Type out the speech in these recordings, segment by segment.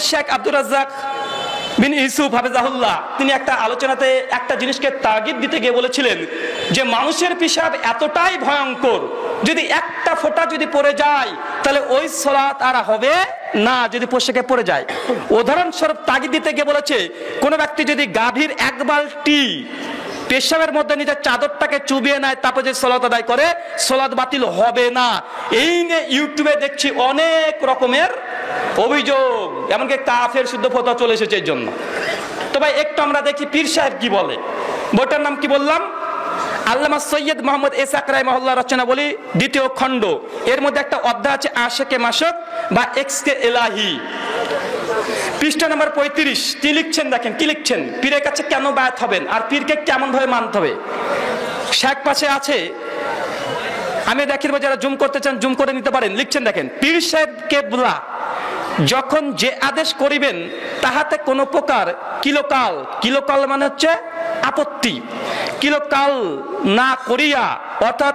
আমাদের শেখ আব্দুর রাজ্জাক বিন ইউসুফ হাফেজাহুল্লাহ তিনি একটা আলোচনাতে একটা জিনিসকে তাগিদ দিতে গিয়ে বলেছিলেন যে মানুষের পেশাব এতটাই ভয়ঙ্কর, যদি একটা ফোঁটা যদি পড়ে যায় তাহলে ওই সালাত আর হবে না যদি পোশাকে পড়ে যায়। উদাহরণস্বরূপ তাগিদ দিতে গিয়ে বলেছে, কোনো ব্যক্তি যদি গাভীর এক বালতি পেশাবের মধ্যে নিজের চাদরটাকে চুবিয়ে নেয় তারপর যে সালাত আদায় করে, সালাত বাতিল হবে না। এই নিয়ে ইউটিউবে দেখছি অনেক রকমের অভিযোগ, এমনকি কাফের শুদ্ধ ফতোয়া চলে এসেছে এর জন্য। তো ভাই একটু আমরা দেখি পীর সাহেব কি বলে। বইটার নাম কি বললাম? আল্লামা সৈয়দ মোহাম্মদ ইসহাক রাহিমাহুল্লাহ রচনা বলি, দ্বিতীয় খণ্ড। এর মধ্যে একটা অধ্যায় আছে আশেকে মাশক বা এক্সকে এলাহি, পৃষ্ঠা নম্বর 35। কি লিখছেন দেখেন, কি লিখছেন, পীরের কাছে কেন বায়াত হবেন আর পীরকে কেমন ভাবে মানতে হবে। শেখ পাশে আছে, আমি দেখিব, যারা জুম করতে চান জুম করে নিতে পারেন। লিখছেন দেখেন, পীর সাহেব কেবলা যখন যে আদেশ করিবেন তাহাতে কোনো প্রকার কিলোকাল, কিলোকাল মানে হচ্ছে আপত্তি, কিলোকাল না করিয়া অর্থাৎ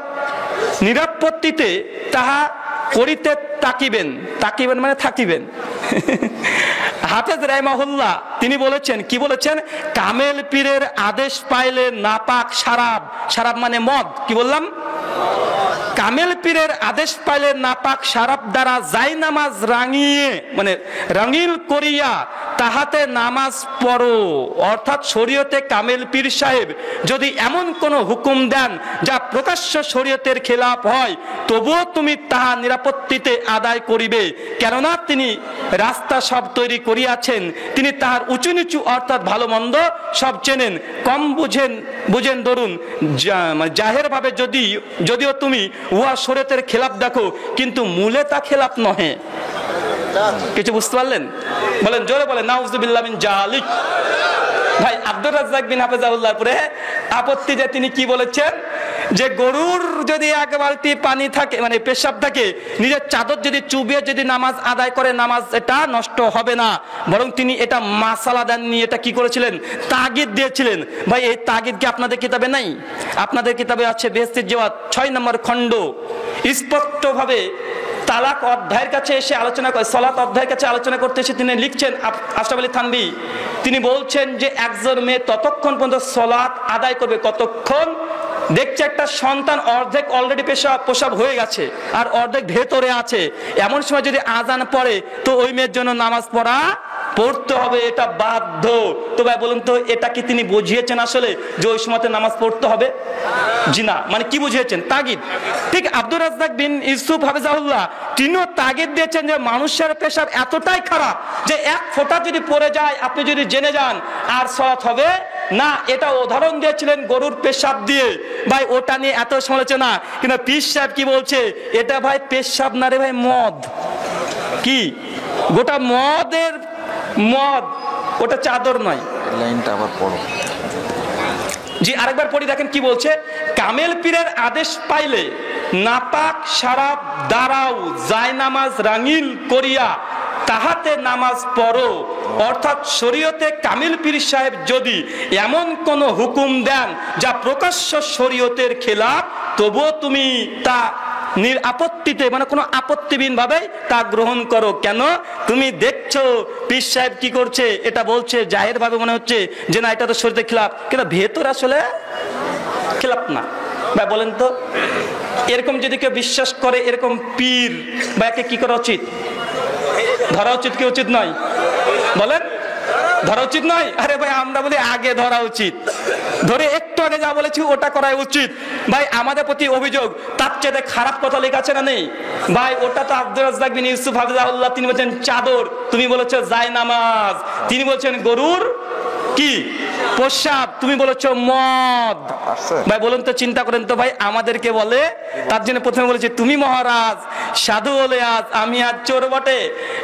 নিরাপত্তিতে তাহা করিতে তাকিবেন, তাকিবেন মানে থাকিবেন। হাফেজ রাহিমাহুল্লাহ তিনি বলেছেন, কি বলেছেন, কামেল পীরের আদেশ পাইলে নাপাক শারাব, শারাব মানে মদ, কি বললাম, কামেল পীরের আদেশ পাইলে নাপাক শারাব দ্বারা যাই নামাজ রাঙিয়ে মানে রঙিল করিয়া তাহাতে নামাজ পড়ো। অর্থাৎ শরীয়তে কামেল পীর সাহেব যদি এমন কোন হুকুম দেন যা প্রকাশ্য শরীয়তের খেলাফ হয়, তবুও তুমি তাহা নিরাপত্তিতে আদায় করিবে, কেননা তিনি রাস্তা সব তৈরি করিয়াছেন, তিনি তাহার উঁচু নিচু অর্থাৎ ভালো মন্দ সব চেনেন, কম বুঝেন ধরুন জাহের ভাবে যদিও তুমি উহা শরীয়তের খেলাফ দেখো, কিন্তু মূলে তা খেলাফ নহে। কিছু বুঝতে পারলেন? বলেন, জোরে বলেন নাউজুবিল্লাহ মিন জালিক। ভাই আব্দুর রাজ্জাক বিন হাফেজাহুল্লাহর উপরে আপত্তি যে তিনি কি বলেছেন, যে গরুর যদি এক বালতি পানি থাকে মানে পেশাব থাকে, নিজের চাদর যদি চুবিয়ে যদি নামাজ আদায় করে, নামাজ এটা নষ্ট হবে না, বরং তিনি এটা মাসালা দেননি, এটা কি করেছিলেন, তাগিদ দিয়েছিলেন। ভাই এই তাগিদ কি আপনাদের কিতাবে নাই? আপনাদের কিতাবে আছে বেহেশতের জওয়াত 6 নম্বর খণ্ড, স্পষ্টভাবে তালাক অধ্যায়ের কাছে এসে আলোচনা করে, সালাত অধ্যায়ের কাছে আলোচনা করতে এসে তিনি লিখছেন, আশরাফ আলী থানভী তিনি বলছেন যে একজন মেয়ে ততক্ষণ পর্যন্ত সালাত আদায় করবে কতক্ষণ দেখছে একটা সন্তান অর্ধেক অলরেডি প্রসাব হয়ে গেছে আর অর্ধেক ভেতরে আছে, এমন সময় যদি আজান পড়ে তো ওই মেয়ের জন্য নামাজ পড়তে হবে, এটা বাধ্য। তো ভাই বলুন তো, এটা কি তিনি বুঝিয়েছেন আসলে যে ওই সময়তে নামাজ পড়তে হবে? জি না, মানে কি বুঝিয়েছেন? তাগিদ। ঠিক আব্দুর রাজ্জাক বিন ইউসুফ হাফেজাহুল্লাহ তিনিও তাগিদ দিয়েছেন যে মানুষের পেশাব এতটাই খারাপ যে এক ফোঁটা যদি পড়ে যায়, আপনি যদি জেনে যান আর সালাত হবে না। এটা উদাহরণ দিয়েছিলেন গরুর পেশাব দিয়ে। ভাই ওটা নিয়ে এত সমালোচনা, কিন্তু পীর সাহেব কি বলছে, এটা ভাই পেশাব না রে ভাই, মদ। কি গোটা মদ, ওটা চাদর নয়। লাইনটা আবার পড়ো। জি আরেকবার পড়ি, দেখেন কি বলছে, কামেল পীরের আদেশ পাইলে নাপাক শারাব দ্বারাও জায়নামাজ রাঙিল করিয়া তাহাতে নামাজ পড়ো। অর্থাৎ শরীয়তে কামিল পীর সাহেব যদি এমন কোন হুকুম দেন যা প্রকাশ্য শরীয়তের খেলাফ, তবুও তুমি তা আপত্তিতে মানে কোনো আপত্তিবিহীন ভাবে তা গ্রহণ করো। কেন? তুমি দেখছো পীর সাহেব কি করছে, এটা বলছে জাহের ভাবে মনে হচ্ছে যে না এটা তো শরীয়তের খেলাফ, কিন্তু ভেতর আসলে খেলাফ না। ভাই বলেন তো, এরকম যদি কেউ বিশ্বাস করে, এরকম পীর বা একে কি করা উচিত? ধরা উচিত কি উচিত নয়? বলেন, ধরা উচিত নয়? আরে ভাই আমরা বলি আগে ধরা উচিত, ধরে একটু আগে যা বলেছি ওটা করাই উচিত। ভাই আমাদের প্রতি অভিযোগ, তার চেয়ে খারাপ কথা লেখা আছে না নেই? ভাই ওটা তো আব্দুর রাজ্জাক বিন ইউসুফ হাফেজাহুল্লাহ তিনি বলছেন চাদর, তুমি বলেছো জায়নামাজ, তিনি বলছেন গরুর কি প্রসাব, তুমি বলেছো মদ। ভাই বলুন তো, চিন্তা করেন তো ভাই, আমাদেরকে বলে, তার জন্য প্রথমে বলেছে তুমি মহারাজ সাধু বলে আজ আমি আজ চোর বটে।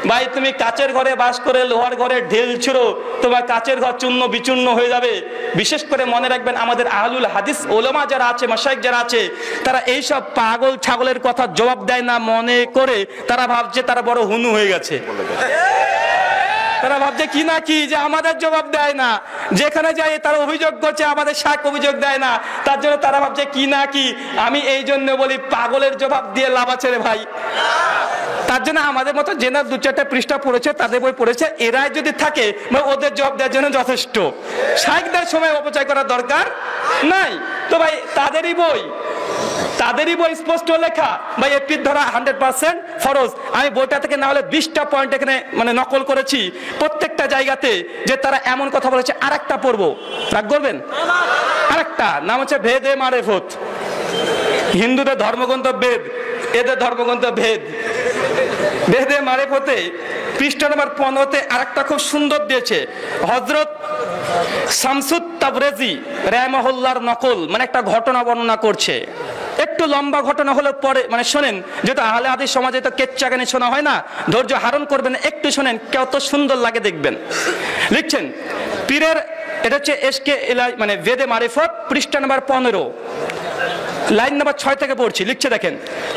ভাই তুমি কাচের ঘরে বাস করে লোহার ঘরে ঢেল ছুড়ো, তোমার কাচের ঘর চূর্ণ বিচূর্ণ হয়ে যাবে। বিশেষ করে মনে রাখবেন, আমাদের আহলুল হাদিস ওলামা যারা আছে, মাশায়েখ যারা আছে, তারা এইসব পাগল ছাগলের কথা জবাব দেয় না মনে করে, তারা ভাবছে তারা বড় হুনু হয়ে গেছে। তারা ভাবছে কি না কি যে আমাদের জবাব দেয় না, যেখানে যাই তারা অভিযোগ করছে আমাদের শাক অভিযোগ দেয় না, তার জন্য তারা ভাবছে কি না কি। আমি এই জন্য বলি পাগলের জবাব দিয়ে লাভ আছে রে ভাই। তার জন্য আমাদের মতো জেনার 2-4টা পৃষ্ঠা পড়েছে, তাদের বই পড়েছে, এরাই যদি থাকে ওদের জবাব দেওয়ার জন্য যথেষ্ট। শাইখদের সময় অপচয় করার দরকার নাই। তো ভাই তাদেরই বই স্পষ্ট লেখা, ভাই এপির ধরা 100% ফরজ। আমি বইটা থেকে না হলে 20টা পয়েন্ট এখানে নকল করেছি প্রত্যেকটা জায়গাতে, যে তারা এমন কথা বলেছে। আরেকটা পড়বো, রাগ করবেন? আরেকটা নাম হচ্ছে ভেদে মারেফত। হিন্দুদের ধর্মগ্রন্থ বেদ, এদের ধর্মগ্রন্থ ভেদ। ভেদে মারেফতে পৃষ্ঠা নম্বর 15-তে আরেকটা খুব সুন্দর দিয়েছে। হযরত শামসুত তাবরেজি রাহিমাহুল্লাহর নকল, একটা ঘটনা বর্ণনা করছে। একটু লম্বা ঘটনা হলে পরে শোনেন, যেহেতু আহলে হাদিস সমাজে তো কেচ্চা গানে শোনা হয় না, ধৈর্য হারণ করবেন, একটু শোনেন কত সুন্দর লাগে দেখবেন। লিখছেন পীরের, এটা হচ্ছে এসকে ভেদে মারেফত পৃষ্ঠা নম্বর 15, লাইন নাম্বার 6 থেকে পড়ছি। লিখছে দেখেন,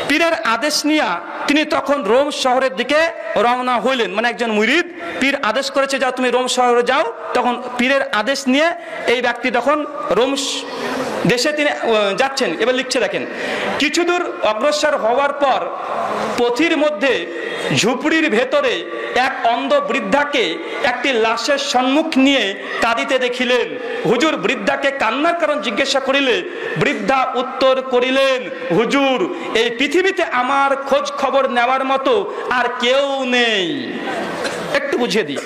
পীরের আদেশ নিয়ে তিনি তখন রোম শহরের দিকে রওনা হইলেন। একজন মুরিদ, পীর আদেশ করেছে যাও তুমি রোম শহরে যাও, তখন পীরের আদেশ নিয়ে এই ব্যক্তি তখন রোম দেশে তিনি যাচ্ছেন। এবার লিখছে দেখেন, কিছু দূর অগ্রসর হওয়ার পর পথির মধ্যে ঝুপড়ির ভেতরে এক অন্ধ বৃদ্ধাকে একটি লাশের সম্মুখ নিয়ে কাঁদিতে দেখিলেন। হুজুর বৃদ্ধাকে কান্নার কারণ জিজ্ঞাসা করিলে বৃদ্ধা উত্তর করিলেন, হুজুর এই পৃথিবীতে আমার খোঁজ খবর নেওয়ার মতো আর কেউ নেই। একটু বুঝিয়ে দিই।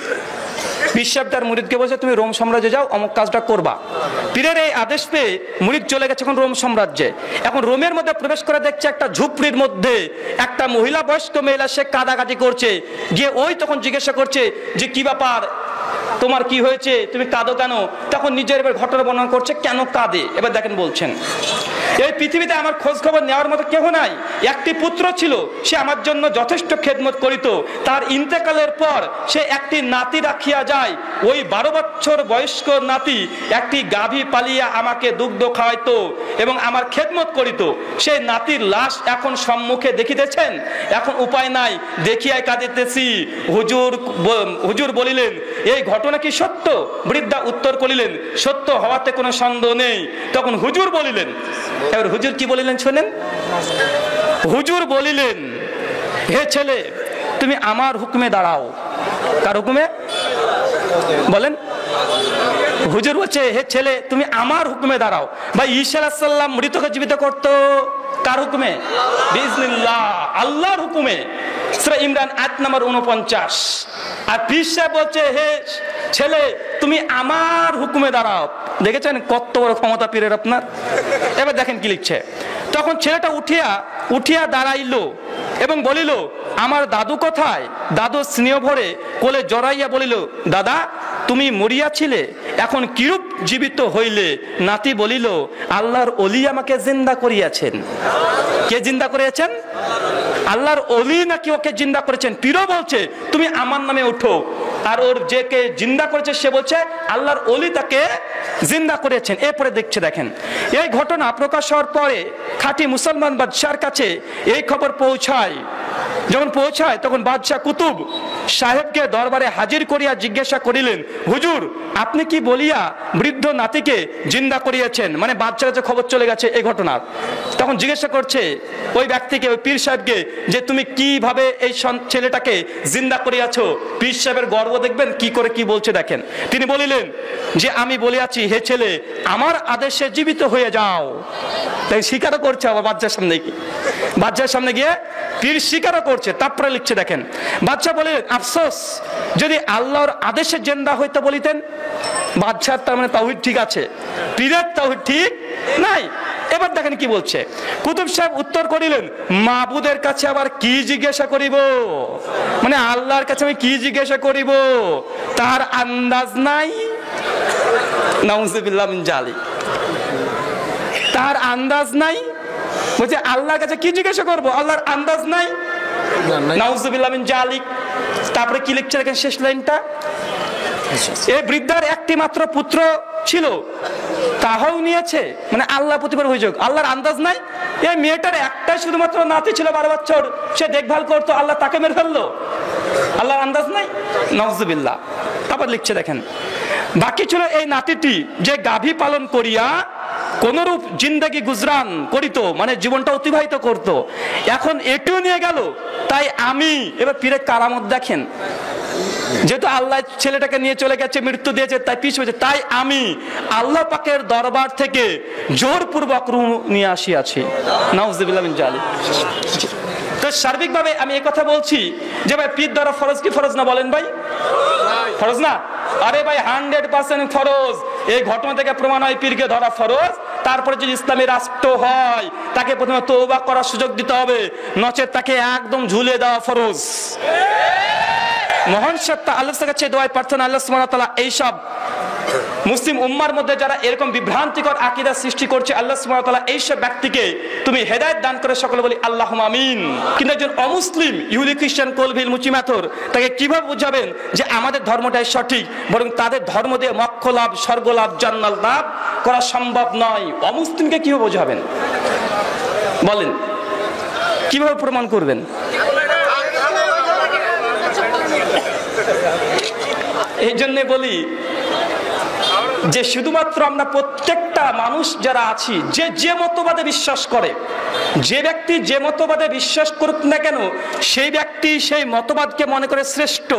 পীর তার মুরিদকে বলছে তুমি রোম সাম্রাজ্যে যাও, অমুক কাজটা করবা। পীরের এই আদেশ পেয়ে মুরিদ চলে গেছে এখন রোম সাম্রাজ্যে। এখন রোমের মধ্যে প্রবেশ করে দেখছে একটা ঝুপড়ির মধ্যে একটা মহিলা, বয়স্ক মহিলা, সে কাঁদাকাটি করছে। গিয়ে ওই তখন জিজ্ঞাসা করছে যে কি ব্যাপার, তোমার কি হয়েছে, তুমি কাঁদো কেন? তখন নিজের এবার ঘটনা বর্ণনা করছে কেন কাঁদে। এবার দেখেন বলছেন, এই পৃথিবীতে আমার খোঁজ খবর নেওয়ার মতো কেউ নাই। একটি পুত্র ছিল, সে আমার জন্য যথেষ্ট খেদমত করিত। তার ইন্তেকালের পর সে একটি নাতি রাখিয়া যায়। ওই 12 বছর বয়স্ক নাতি একটি গাভী পালিয়া আমাকে দুগ্ধ খাওয়াইতো এবং আমার খেদমত করিত। সেই নাতির লাশ এখন সম্মুখে দেখিতেছেন, এখন উপায় নাই, দেখিয়াই কাঁদিতেছি। হুজুর বলিলেন এই ঘটনা কি সত্য? বৃদ্ধা উত্তর করিলেন সত্য হওয়াতে কোনো সন্দেহ নেই। তখন হুজুর বলিলেন, এবার হুজুর কি বলিলেন শোনেন। হুজুর বলিলেন, হে ছেলে তুমি আমার হুকুমে দাঁড়াও। কার হুকুমে বলেন? হুজুর বলছে হে ছেলে তুমি আমার হুকুমে দাঁড়াও। ভাই ঈসা আলাইহিস সালাম মৃতকে জীবিত করতো কার হুকুমে? বিইজনিল্লাহ, আল্লাহর হুকুমে। সূরা ইমরান আয়াত নাম্বার 49। আর পীর সাহেব বলছে হে ছেলে তুমি আমার হুকুমে দাঁড়াও। দেখেছেন কত বড় ক্ষমতা পীরের আপনার। এবার দেখেন কি লিখছে, তখন ছেলেটা উঠিয়া দাঁড়াইলো এবং বলিল আমার দাদু কোথায়? দাদু স্নেহ ভরে কোলে জড়াইয়া বলিল, দাদা তুমি মরিয়াছিলে, এখন কিরূপ জীবিত হইলে? নাতি বলিল, আল্লাহর ওলি আমাকে জিন্দা করিয়াছেন। কে জিন্দা করিয়াছেন? আল্লাহর ওলি নাকি ওকে জিন্দা করেছেন। পীরও বলছে তুমি আমার নামে উঠো, আর ওর যে কে জিন্দা করেছে সে বলছে আল্লাহর ওলি তাকে জিন্দা করেছেন। এরপরে দেখেন এই ঘটনা প্রকাশ হওয়ার পরে খাঁটি মুসলমান বাদশার কাছে এই খবর পৌঁছায়। যখন পৌঁছায় তখন বাদশাহ কুতুব সাহেবকে দরবারে হাজির করিয়া জিজ্ঞাসা করিলেন, হুজুর আপনি কি বলিয়া বৃদ্ধ নাতিকে জিন্দা করিয়াছেন? বাদশার কাছে খবর চলে গেছে এই ঘটনার। তখন জিজ্ঞাসা করছে ওই ব্যক্তিকে, ওই পীর সাহেবকে, যে তুমি কিভাবে এই ছেলেটাকে জিন্দা করিয়াছো? পীর সাহেবের গর্ব দেখবেন কি করে কি বলছে দেখেন। তিনি বলিলেন যে আমি বলিয়াছি হে ছেলে আমার আদেশে জীবিত হয়ে যাও। তাই স্বীকারও করছে আবার বাদশার সামনে গিয়ে পীর স্বীকারও করছে। তারপরে লিখছে দেখেন, বাদশা বলে আফসোস যদি আল্লাহর আদেশে জিন্দা হইতে বলিতেন। বাদশার তার তাওহীদ ঠিক আছে, পীরের তাওহীদ ঠিক নাই। এবার দেখেন কি বলছে, কুতুব সাহেব উত্তর করিলেন, মাবুদের কাছে আবার কি জিজ্ঞাসা করিব? আল্লাহর কাছে আমি কি জিজ্ঞাসা করিব? তার আন্দাজ নাই। নাউজুবিল্লাহ মিন জালিক। তার আন্দাজ নাই, বলছে আল্লাহর কাছে কি জিজ্ঞাসা করব? আল্লাহর আন্দাজ নাই। নাউজুবিল্লাহ মিন জালিক। তারপরে কি লিখছে দেখেন শেষ লাইনটা, এই বৃদ্ধার একটি মাত্র পুত্র ছিল, তাহাও নিয়েছে। আল্লাহ প্রতিবার অভিযোগ, আল্লাহর আন্দাজ নাই। এই মেয়েটার একটাই শুধুমাত্র নাতি ছিল 12 বছর, সে দেখভাল করতো, আল্লাহ তাকে মেরে ফেললো। আল্লাহর আন্দাজ নাই। নাউজুবিল্লাহ। তারপর লিখছে দেখেন, বাকি ছিল এই নাতিটি যে গাভী পালন করিয়া কোনরূপ জিন্দেগি গুজরান করিত, মানে জীবনটা অতিবাহিত করত, এখন এটিও নিয়ে গেল। তাই আমি, এবার পীরের কারামত দেখেন, যেহেতু আল্লাহ ছেলেটাকে নিয়ে চলে গেছে, মৃত্যু দিয়েছে, তাই পিছ হয়েছে, তাই আমি আল্লাহ পাকের দরবার থেকে জোরপূর্বক রূহ নিয়ে আসিয়াছি। নাউজুবিল্লাহ মিন জালিক। তো সার্বিকভাবে আমি এই কথা বলছি যে ভাই পীর ধরা ফরজ কি ফরজ না? বলেন ভাই, ফরজ না? আরে ভাই 100% ফরজ। এই ঘটনা থেকে প্রমাণ হয় পীরকে ধরা ফরজ। তারপরে যদি ইসলামী রাষ্ট্র হয়, তাকে প্রথমে তওবা করার সুযোগ দিতে হবে, নচেত তাকে একদম ঝুলে দেওয়া ফরজ। মহান সত্তা আল্লাহর কাছে দোয়া প্রার্থনা, আল্লাহ সুবহানাহু ওয়া তাআলা এইসব মুসলিম উম্মার মধ্যে যারা এরকম বিভ্রান্তিকর আকীদা সৃষ্টি করছে, আল্লাহ সুবহানাহু ওয়া তাআলা এইসব ব্যক্তিকে তুমি হেদায়েত দান করে সকলে বলি আল্লাহুম্মা আমিন। কিন্তু একজন অমুসলিম ইহুদি খ্রিস্টান কলভিল মুচিমাতর, তাকে কিভাবে বুঝাবেন যে আমাদের ধর্মটাই সঠিক? বরং তাদের ধর্ম দিয়ে মোক্ষ লাভ, স্বর্গ লাভ, জান্নাত লাভ করা সম্ভব নয়। অমুসলিমকে কিভাবে বোঝাবেন বলেন? কিভাবে প্রমাণ করবেন? এই জন্য বলি যে শুধুমাত্র আমরা প্রত্যেকটা মানুষ যারা আছি, যে যে মতবাদে বিশ্বাস করে, যে ব্যক্তি যে মতবাদে বিশ্বাস করুক না কেন, সেই ব্যক্তি সেই মতবাদকে মনে করে শ্রেষ্ঠ।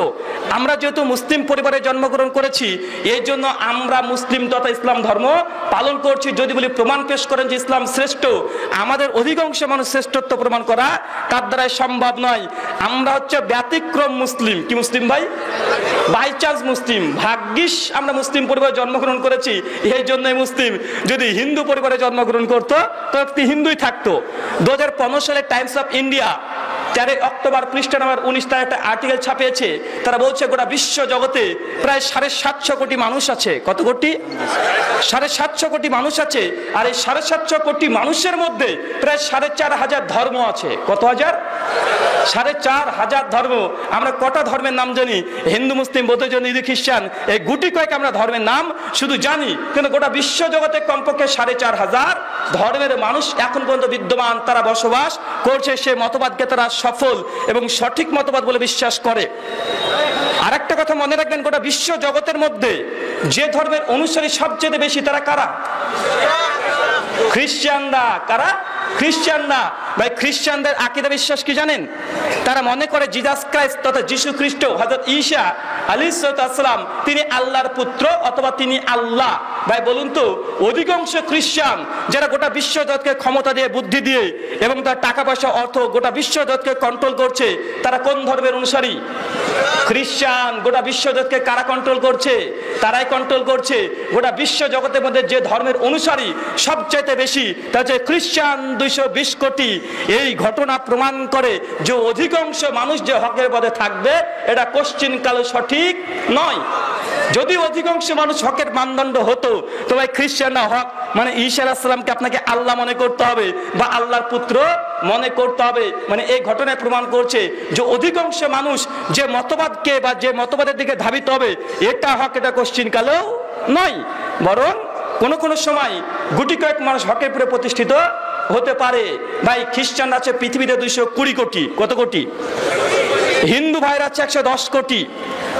আমরা যেহেতু মুসলিম পরিবারে জন্মগ্রহণ করেছি, এই জন্য আমরা মুসলিম তথা ইসলাম ধর্ম পালন করছি। যদি বলি প্রমাণ পেশ করেন যে ইসলাম শ্রেষ্ঠ, আমাদের অধিকাংশ মানুষ শ্রেষ্ঠত্ব প্রমাণ করা তার দ্বারাই সম্ভব নয়। আমরা হচ্ছে ব্যতিক্রম মুসলিম। কি মুসলিম ভাই? বাই চান্স মুসলিম, ভাগ্যিস আমরা মুসলিম পরিবারে জন্মগ্রহণ করেছি, এই জন্যই মুসলিম। যদি হিন্দু পরিবারে জন্মগ্রহণ করতো তো হিন্দুই থাকতো। 2015 সালে টাইমস অফ ইন্ডিয়া 4 অক্টোবর পৃষ্ঠা নম্বর 19 তার একটা আর্টিকেল ছাপিয়েছে। তারা বলছে গোটা বিশ্ব জগতে প্রায় 750 কোটি মানুষ আছে। কত কোটি? 750 কোটি মানুষ আছে। আর এই 750 কোটি মানুষের মধ্যে প্রায় 4,500 ধর্ম আছে। কত হাজার? 4,500 ধর্ম। আমরা কটা ধর্মের নাম জানি? হিন্দু, মুসলিম, বৌদ্ধ, জৈন, ইহুদি, খ্রিস্টান, এই গুটি কয়েক আমরা ধর্মের নাম শুধু জানি। কিন্তু গোটা বিশ্ব জগতে কমপক্ষে 4,500 ধর্মের মানুষ এখন পর্যন্ত বিদ্যমান, তারা বসবাস করছে। সে মতবাদকে তারা সফল এবং সঠিক মতবাদ বলে বিশ্বাস করে। আর একটা কথা মনে রাখবেন, গোটা বিশ্ব জগতের মধ্যে যে ধর্মের অনুসারী সবচেয়ে বেশি, তারা কারা? খ্রিস্টানরা। কারা? খ্রিস্টানরা। ভাই খ্রিস্টানদের আকীদা বিশ্বাস কি জানেন? তারা মনে করে জিসাস ক্রাইস্ট তথা যিশু খ্রিস্ট, হযরত ঈসা আলাইহিস সালাম, তিনি আল্লাহর পুত্র অথবা তিনি আল্লাহ। ভাই বলুন তো, অধিকাংশ খ্রিস্টান যারা গোটা বিশ্ব জগৎকে ক্ষমতা দিয়ে, বুদ্ধি দিয়ে এবং তার টাকা পয়সা, অর্থ গোটা বিশ্ব জগৎকে কন্ট্রোল করছে, তারা কোন ধর্মের অনুসারী? খ্রিস্টান। গোটা বিশ্ব জগৎকে কারা কন্ট্রোল করছে? তারাই কন্ট্রোল করছে। গোটা বিশ্ব জগতের মধ্যে যে ধর্মের অনুসারী সবচাইতে বেশি, তা হচ্ছে খ্রিস্টান, 220 কোটি। এই ঘটনা প্রমাণ করে যে অধিকাংশ মানুষ যে হকের পথে থাকবে, এটা কোশ্চিন কালে সঠিক নয়। যদি অধিকাংশ মানুষ হকের মানদণ্ড হতো, তো ভাই খ্রিস্টানরা হক মানে ঈসা আলাইহিস সালামকে আপনাকে আল্লাহ মনে করতে হবে বা আল্লাহর পুত্র মনে করতে হবে। মানে এই ঘটনায় প্রমাণ করছে যে অধিকাংশ মানুষ যে মতবাদকে বা যে মতবাদের দিকে ধাবিত হবে, এটা হক, এটা কোশ্চিন কালেও নয়। বরং কোন কোন সময় গুটি কয়েক মানুষ হকের উপরে প্রতিষ্ঠিত হতে পারে। ভাই খ্রিস্টান আছে পৃথিবীতে 220 কোটি। কত কোটি? হিন্দু ভাইরা আছে 110 কোটি।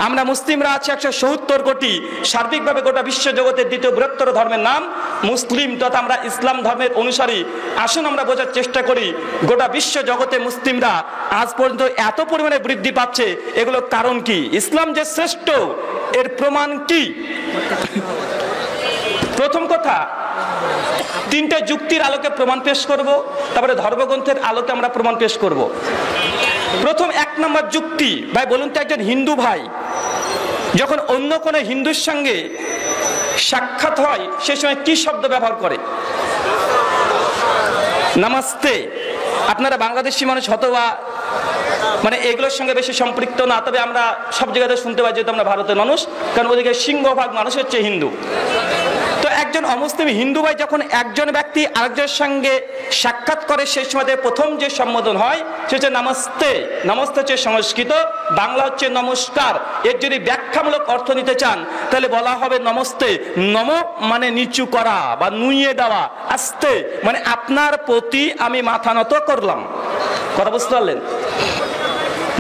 আমরা মুসলিমরা আছে 170 কোটি। সার্বিকভাবে গোটা বিশ্ব জগতের দ্বিতীয় বৃহত্তর ধর্মের নাম মুসলিম তথা আমরা ইসলাম ধর্মের অনুসারী। আসুন আমরা বোঝার চেষ্টা করি, গোটা বিশ্ব জগতে মুসলিমরা আজ পর্যন্ত এত পরিমাণে বৃদ্ধি পাচ্ছে, এগুলোর কারণ কি? ইসলাম যে শ্রেষ্ঠ, এর প্রমাণ কি? প্রথম কথা, 3টে যুক্তির আলোকে প্রমাণ পেশ করব, তারপরে ধর্মগ্রন্থের আলোকে আমরা প্রমাণ পেশ করব। প্রথম 1 নম্বর যুক্তি। ভাই বলুন তো, একজন হিন্দু ভাই যখন অন্য কোনো হিন্দুর সঙ্গে সাক্ষাৎ হয়, সে সময় কি শব্দ ব্যবহার করে? নমস্তে। আপনারা বাংলাদেশি মানুষ হতো বা মানে এগুলোর সঙ্গে বেশি সম্পৃক্ত না, তবে আমরা সব জায়গাতে শুনতে পাই, যেহেতু আমরা ভারতের মানুষ, কারণ ওদিকে সিংহভাগ মানুষ হচ্ছে হিন্দু। তো একজন অমুসলিম হিন্দু ভাই যখন একজন ব্যক্তি আরেকজনের সঙ্গে সাক্ষাৎ করে, সেই সময় প্রথম যে সম্বোধন হয় সে হচ্ছে নমস্তে। নমস্তে হচ্ছে সংস্কৃত, বাংলা হচ্ছে নমস্কার। এর যদি ব্যাখ্যামূলক অর্থ নিতে চান তাহলে বলা হবে নমস্তে। নম মানে নিচু করা বা নুইয়ে দেওয়া, আস্তে মানে আপনার প্রতি আমি মাথা নত করলাম। কথা বুঝতে পারলেন?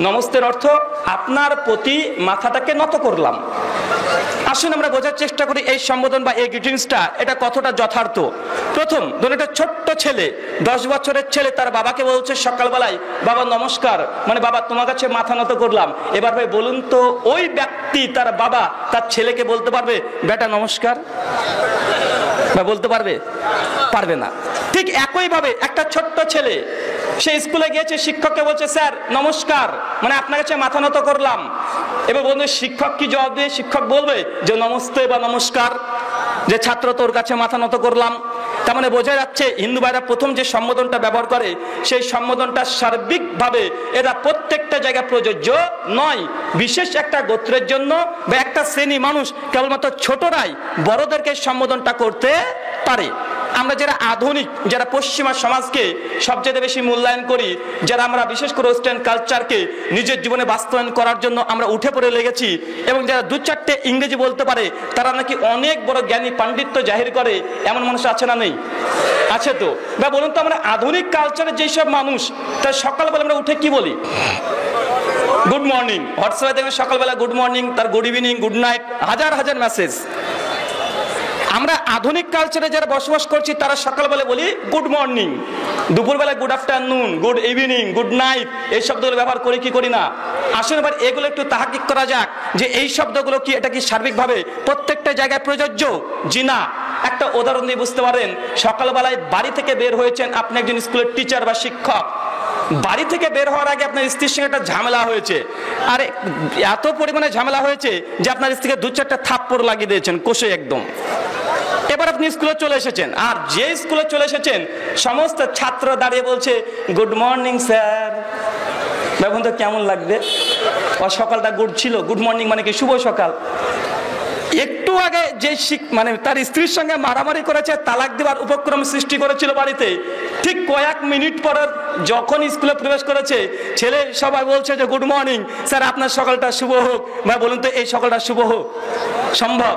নমস্তের অর্থ আপনার প্রতি মাথাটাকে নত করলাম। আসুন আমরা বোঝার চেষ্টা করি এই সম্বোধন বা এই গ্রিটিংসটা এটা কতটা যথার্থ। প্রথম ধরুন একটা ছোট্ট ছেলে, 10 বছরের ছেলে তার বাবাকে বলছে সকালবেলায়, বাবা নমস্কার, মানে বাবা তোমার কাছে মাথা নত করলাম। এবার ভাই বলুন তো ওই ব্যক্তি তার বাবা তার ছেলেকে বলতে পারবে বেটা নমস্কার? বা বলতে পারবে? পারবে না। ঠিক একইভাবে একটা ছোট্ট ছেলে সে স্কুলে গিয়েছে, শিক্ষককে বলছে স্যার নমস্কার, মানে আপনার কাছে মাথা নত করলাম। এবার বলবে শিক্ষক কি জবাব দিয়ে? শিক্ষক বলবে যে নমস্তে বা নমস্কার, যে ছাত্র তোর কাছে মাথা নত করলাম। তার মানে বোঝা যাচ্ছে হিন্দু ভাইরা প্রথম যে সম্বোধনটা ব্যবহার করে সেই সম্বোধনটা সার্বিকভাবে এরা প্রত্যেকটা জায়গায় প্রযোজ্য নয়। বিশেষ একটা গোত্রের জন্য বা একটা শ্রেণী মানুষ, কেবলমাত্র ছোটরাই বড়দেরকে সম্বোধনটা করতে পারে। আমরা যারা আধুনিক, যারা পশ্চিমা সমাজকে সবচেয়ে বেশি মূল্যায়ন করি, যারা আমরা বিশেষ করে ওয়েস্টার্ন কালচারকে নিজের জীবনে বাস্তবায়ন করার জন্য আমরা উঠে পড়ে লেগেছি, এবং যারা 2-4টে ইংরেজি বলতে পারে তারা নাকি অনেক বড় জ্ঞানী পাণ্ডিত্য জাহির করে, এমন মানুষ আছে না নেই? আছে তো। বা বলুন তো আমরা আধুনিক কালচারের যেসব মানুষ, তার সকালবেলা আমরা উঠে কি বলি? Good morning. হোয়াটসঅ্যাপে দেখবেন সকালবেলা গুড মর্নিং, তার গুড ইভিনিং, গুড নাইট, হাজার হাজার মেসেজ। আমরা আধুনিক কালচারে যারা বসবাস করছি তারা সকালবেলা বলি গুড মর্নিং, দুপুরবেলা good afternoon, good evening, good night, এই শব্দগুলো ব্যবহার করি কি করি না? আসুন এবার এগুলো একটু তাহাকিক করা যাক যে এই শব্দগুলো কি এটা কি সার্বিকভাবে প্রত্যেকটা জায়গায় প্রযোজ্য? জি না। একটা উদাহরণ দিয়ে বুঝতে পারেন। সকালবেলায় বাড়ি থেকে বের হয়েছেন, আপনি একজন স্কুলের টিচার বা শিক্ষক। বাড়ি থেকে বের হওয়ার আগে আপনার স্ত্রীর সঙ্গে একটা ঝামেলা হয়েছে, আর এত পরিমাণে ঝামেলা হয়েছে যে আপনার স্ত্রীকে 2-4টা থাপ্পড় লাগিয়ে দিয়েছেন কষে একদম। এবার আপনি স্কুলে চলে এসেছেন, আর যে স্কুলে চলে এসেছেন সমস্ত ছাত্র দাঁড়িয়ে বলছে গুড মর্নিং স্যার। এখন তো কেমন লাগবে? সকালটা গুড ছিল, গুড মর্নিং মানে কি শুভ সকাল। একটু আগে যে মানে তার স্ত্রীর সঙ্গে মারামারি করেছে, তালাক দেওয়ার উপক্রম সৃষ্টি করেছিল বাড়িতে, ঠিক কয়েক মিনিট পর যখন স্কুলে প্রবেশ করেছে ছেলে সবাই বলছে যে গুড মর্নিং স্যার, আপনার সকালটা শুভ হোক। বা বলুন তো এই সকালটা শুভ হোক সম্ভব?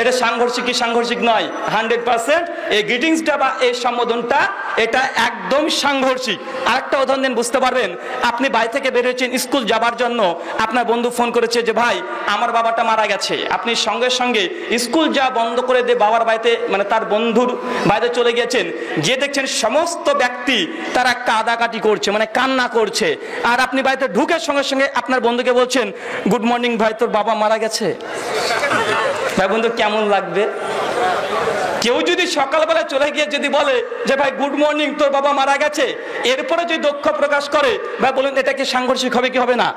এটা সাংঘর্ষিক কি সাংঘর্ষিক নয়? 100% এই গ্রিটিংসটা বা এই সম্বোধনটা এটা একদম সাংঘর্ষিক। আরেকটা উদাহরণ দেন, বুঝতে পারবেন। আপনি বাড়ি থেকে বেরিয়েছেন স্কুল যাবার জন্য, আপনার বন্ধু ফোন করেছে যে ভাই আমার বাবাটা মারা গেছে। আপনি সঙ্গে সঙ্গে স্কুল যা বন্ধ করে দিয়ে বাবার বাড়িতে, মানে তার বন্ধুর বাড়িতে চলে গিয়েছেন। গিয়ে দেখছেন সমস্ত ব্যক্তি তারা কাঁদাকাটি করছে, মানে কান্না করছে। আর আপনি বাড়িতে ঢুকে সঙ্গে সঙ্গে আপনার বন্ধুকে বলছেন গুড মর্নিং ভাই, তোর বাবা মারা গেছে। ভাই বন্ধু কেমন লাগবে? কেউ যদি সকালবেলা চলে গিয়ে যদি বলে যে ভাই গুড মর্নিং, তোর বাবা মারা গেছে, এরপরে যদি দুঃখ প্রকাশ করে, ভাই বলুন এটা কি সাংঘর্ষিক হবে কি হবে না?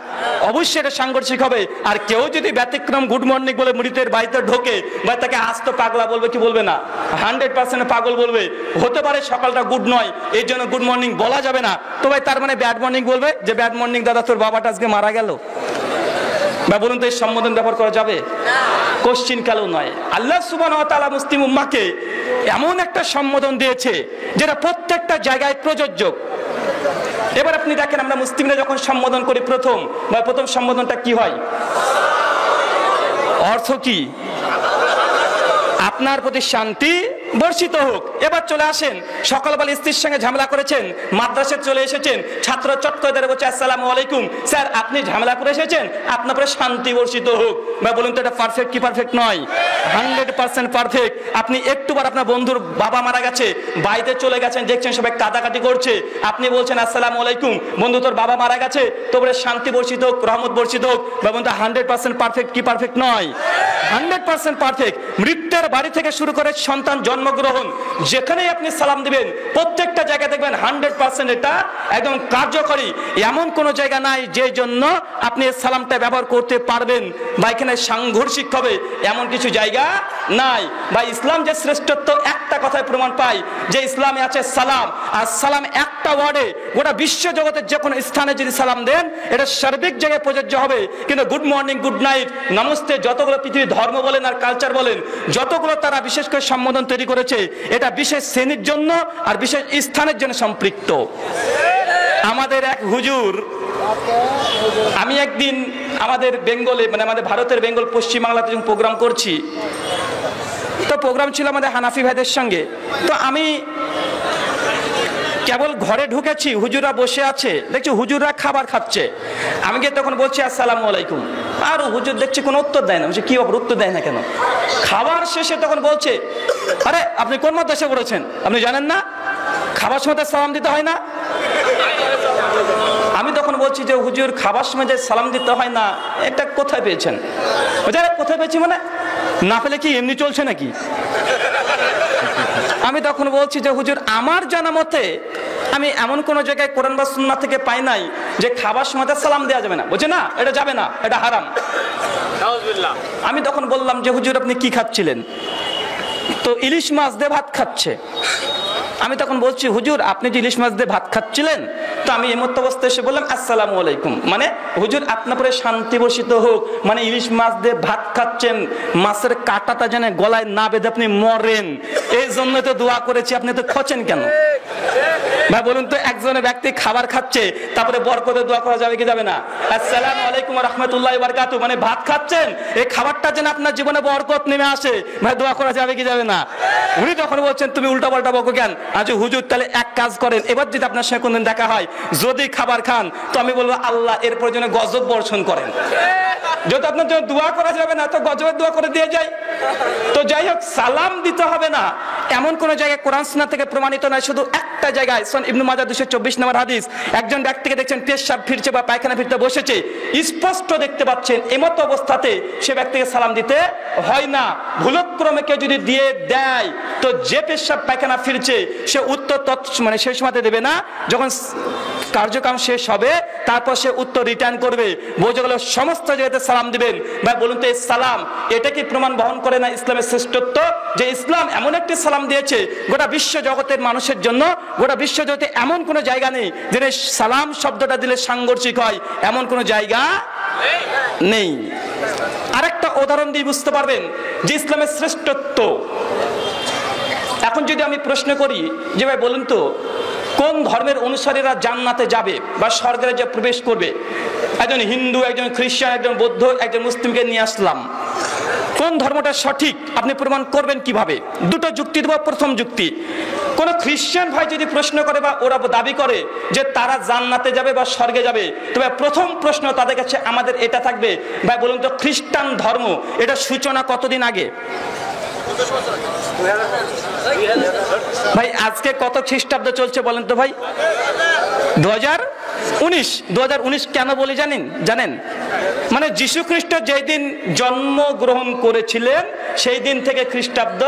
অবশ্যই এটা সাংঘর্ষিক হবে। আর কেউ যদি ব্যতিক্রম গুড মর্নিং বলে মৃতের বাড়িতে ঢোকে, বা তাকে আস্ত পাগলা বলবে কি বলবে না? 100% পাগল বলবে। হতে পারে সকালটা গুড নয়, এই জন্য গুড মর্নিং বলা যাবে না। তো ভাই তার মানে ব্যাড মর্নিং বলবে যে ব্যাড মর্নিং দাদা, তোর বাবাটা আজকে মারা গেল। বা বলুন তো এই সম্বোধন ব্যবহার করা যাবে? কোশ্চিন কালেও নয়। আল্লাহ সুবহানাহু ওয়া তাআলা মুসলিম উম্মাহকে এমন একটা সম্বোধন দিয়েছে যেটা প্রত্যেকটা জায়গায় প্রযোজ্য। এবার আপনি দেখেন আমরা মুসলিমরা যখন সম্বোধন করি প্রথম সম্বোধনটা কি হয়? অর্থ কি? আপনার প্রতি শান্তি বর্ষিত হোক। এবার চলে আসেন, সকালবেলা স্ত্রীর সঙ্গে ঝামেলা করেছেন, মাদ্রাসায় চলে এসেছেন, ছাত্র চট করে দাঁড়িয়ে বলছে আসসালামু আলাইকুম স্যার, আপনি ঝামেলা করে এসেছেন, আপনার উপরে শান্তি বর্ষিত হোক। বা বলুন তো এটা পারফেক্ট কি পারফেক্ট নয়? 100% পারফেক্ট। আপনি একটুবার আপনার বন্ধুর বাবা মারা গেছে, বাড়িতে চলে গেছেন, দেখছেন সবাই কাটাকাটি করছে, আপনি বলছেন আসসালামু আলাইকুম, বন্ধু তোর বাবা মারা গেছে, তোর শান্তি বর্ষিত হোক, রহমত বর্ষিত হোক। বা বন্ধু 100% পারফেক্ট কি পারফেক্ট নয়? 100% পারফেক্ট। মৃত্যুর বাড়ি থেকে শুরু করে সন্তান জন্মগ্রহণ, যেখানেই আপনি সালাম দিবেন প্রত্যেকটা জায়গায় দেখবেন 100% এটা একদম কার্যকরী। এমন কোন জায়গা নাই যে জন্য আপনি সালামটা ব্যবহার করতে পারবেন বা এখানে সাংঘর্ষিক হবে, এমন কিছু জায়গা নাই। বা ইসলাম যে শ্রেষ্ঠত্ব একটা কথায় প্রমাণ পায় যে ইসলামে আছে সালাম, আর সালাম একটা ওয়ার্ডে গোটা বিশ্ব জগতের যে কোনো স্থানে যদি সালাম দেন এটা সার্বিক জায়গায় প্রযোজ্য হবে। কিন্তু good morning, good night, namaste, যতগুলো পৃথিবীর ধর্ম বলেন আর কালচার বলেন, যতগুলো তারা বিশেষ করে সম্বোধন তৈরি করেছে এটা বিশেষ শ্রেণীর জন্য আর বিশেষ স্থানের জন্য সম্পৃক্ত। আমাদের এক হুজুর, আমি একদিন আমাদের বেঙ্গলে, মানে আমাদের ভারতের বেঙ্গল পশ্চিমবাংলাতে যখন প্রোগ্রাম করছি, তো প্রোগ্রাম ছিল আমাদের হানাফি ভাইদের সঙ্গে। তো আমি কেবল ঘরে ঢুকেছি, হুজুররা বসে আছে, দেখছি হুজুররা খাবার খাচ্ছে। আমি গিয়ে তখন বলছি আসসালামু আলাইকুম, আর হুজুর দেখছি কোনো উত্তর দেয় না। বলছি কি ব্যাপার, উত্তর দেয় না কেন? খাবার শেষে তখন বলছে, আরে আপনি কোন মাদ্রাসায় পড়েছেন, আপনি জানেন না খাবার সময় সালাম দিতে হয় না? আমি তখন বলছি যে হুজুর খাবার সময় যে সালাম দিতে হয় না, এটা কোথায় পেয়েছেন? কোথায় পেয়েছি মানে, না পেলে কি এমনি চলছে নাকি? আমি তখন বলছি যে হুজুর আমার জানা মতে আমি এমন কোন জায়গায় কোরআন বা সুন্নাহ থেকে পাই নাই যে খাবার সময় সালাম দেওয়া যাবে না। বলছে না, এটা যাবে না, এটা হারাম। আমি তখন বললাম যে হুজুর আপনি কি খাচ্ছিলেন? তো ইলিশ মাছ দিয়ে ভাত খাচ্ছে। আমি তখন বলছি হুজুর আপনি যে ইলিশ মাছ দিয়ে ভাত খাচ্ছিলেন, তো আমি এই মতো অবস্থায় এসে বললাম আসসালামু আলাইকুম, মানে হুজুর আপনার পরে শান্তি বর্ষিত হোক, মানে ইলিশ মাছ দিয়ে ভাত খাচ্ছেন, মাছের কাঁটাটা যেন গলায় না বেঁধে আপনি মরেন, এই জন্য তো দোয়া করেছি, আপনি তো খোঁচেন কেন? ভাই বলুন তো, একজনের ব্যক্তি খাবার খাচ্ছে, তারপরে বরকতে দোয়া করা যাবে কি যাবে না? আসসালামু আলাইকুম ওয়া রাহমাতুল্লাহি ওয়া বারাকাতুহু, মানে ভাত খাচ্ছেন, এই খাবারটা যেন আপনার জীবনে বরকত নেমে আসে, ভাই দোয়া করা যাবে কি যাবে না? উনি তখন বলছেন তুমি উল্টা পাল্টা বকো কেন? আজ হুজুর তাহলে এক কাজ করেন, এবার যদি আপনার সঙ্গে কোনদিন দেখা হয়, যদি খাবার খান, তো আমি বলবো আল্লাহ এরপর যেন গজব বর্ষণ করেন। যদি আপনার জন্য দোয়া করা যাবে না, তো গজবের দোয়া করে দিয়ে যায়। তো যাই হোক, সালাম দিতে হবে না এমন কোন জায়গায় কোরআন সুন্নাহ থেকে প্রমাণিত নয়। শুধু একটা জায়গায়, সুনান ইবনে মাজাহ 224 নম্বর হাদিস, একজন ব্যক্তিকে দেখছেন পেশাব ফিরছে বা পায়খানা ফিরতে বসেছে, স্পষ্ট দেখতে পাচ্ছেন, এমতো অবস্থাতে সে ব্যক্তিকে সালাম দিতে হয় না। ভুলক্রমে কেউ যদি দিয়ে দেয়, তো যে পেশাব পায়খানা ফিরছে সে উত্তর মানে সেই সময়তে দেবে না, যখন কার্যক্রম শেষ হবে তারপর সে উত্তর রিটার্ন করবে। বোঝা গেল সমস্ত জায়গাতে সালাম দিবেন। ভাই বলুন তো, এই সালাম এটা কি প্রমাণ বহন করে না ইসলামের শ্রেষ্ঠত্ব? যে ইসলাম এমন একটি সালাম দিয়েছে গোটা বিশ্ব জগতের মানুষের জন্য, গোটা বিশ্ব জগতে এমন কোনো জায়গা নেই যেখানে সালাম শব্দটা দিলে সাংঘর্ষিক হয়, এমন কোনো জায়গা নেই। আরেকটা উদাহরণ দিয়ে বুঝতে পারবেন যে ইসলামের শ্রেষ্ঠত্ব। এখন যদি আমি প্রশ্ন করি যে ভাই বলুন তো, কোন ধর্মের অনুসারীরা জান্নাতে যাবে বা স্বর্গে যে প্রবেশ করবে? একজন হিন্দু, একজন খ্রিস্টান, একজন বৌদ্ধ, একজন মুসলিমকে নিয়ে আসলাম, কোন ধর্মটা সঠিক আপনি প্রমাণ করবেন কিভাবে? দুটো যুক্তি দেব। প্রথম যুক্তি, কোন খ্রিস্টান ভাই যদি প্রশ্ন করে বা ওরা দাবি করে যে তারা জান্নাতে যাবে বা স্বর্গে যাবে, তবে প্রথম প্রশ্ন তাদের কাছে আমাদের এটা থাকবে, ভাই বলুন তো খ্রিস্টান ধর্ম এটা সূচনা কতদিন আগে? ভাই আজকে কত খ্রিস্টাব্দ চলছে বলেন তো ভাই? 2019 কেন বলি জানেন? মানে যীশু খ্রিস্ট যেই দিন জন্মগ্রহণ করেছিলেন সেই দিন থেকে খ্রিস্টাব্দ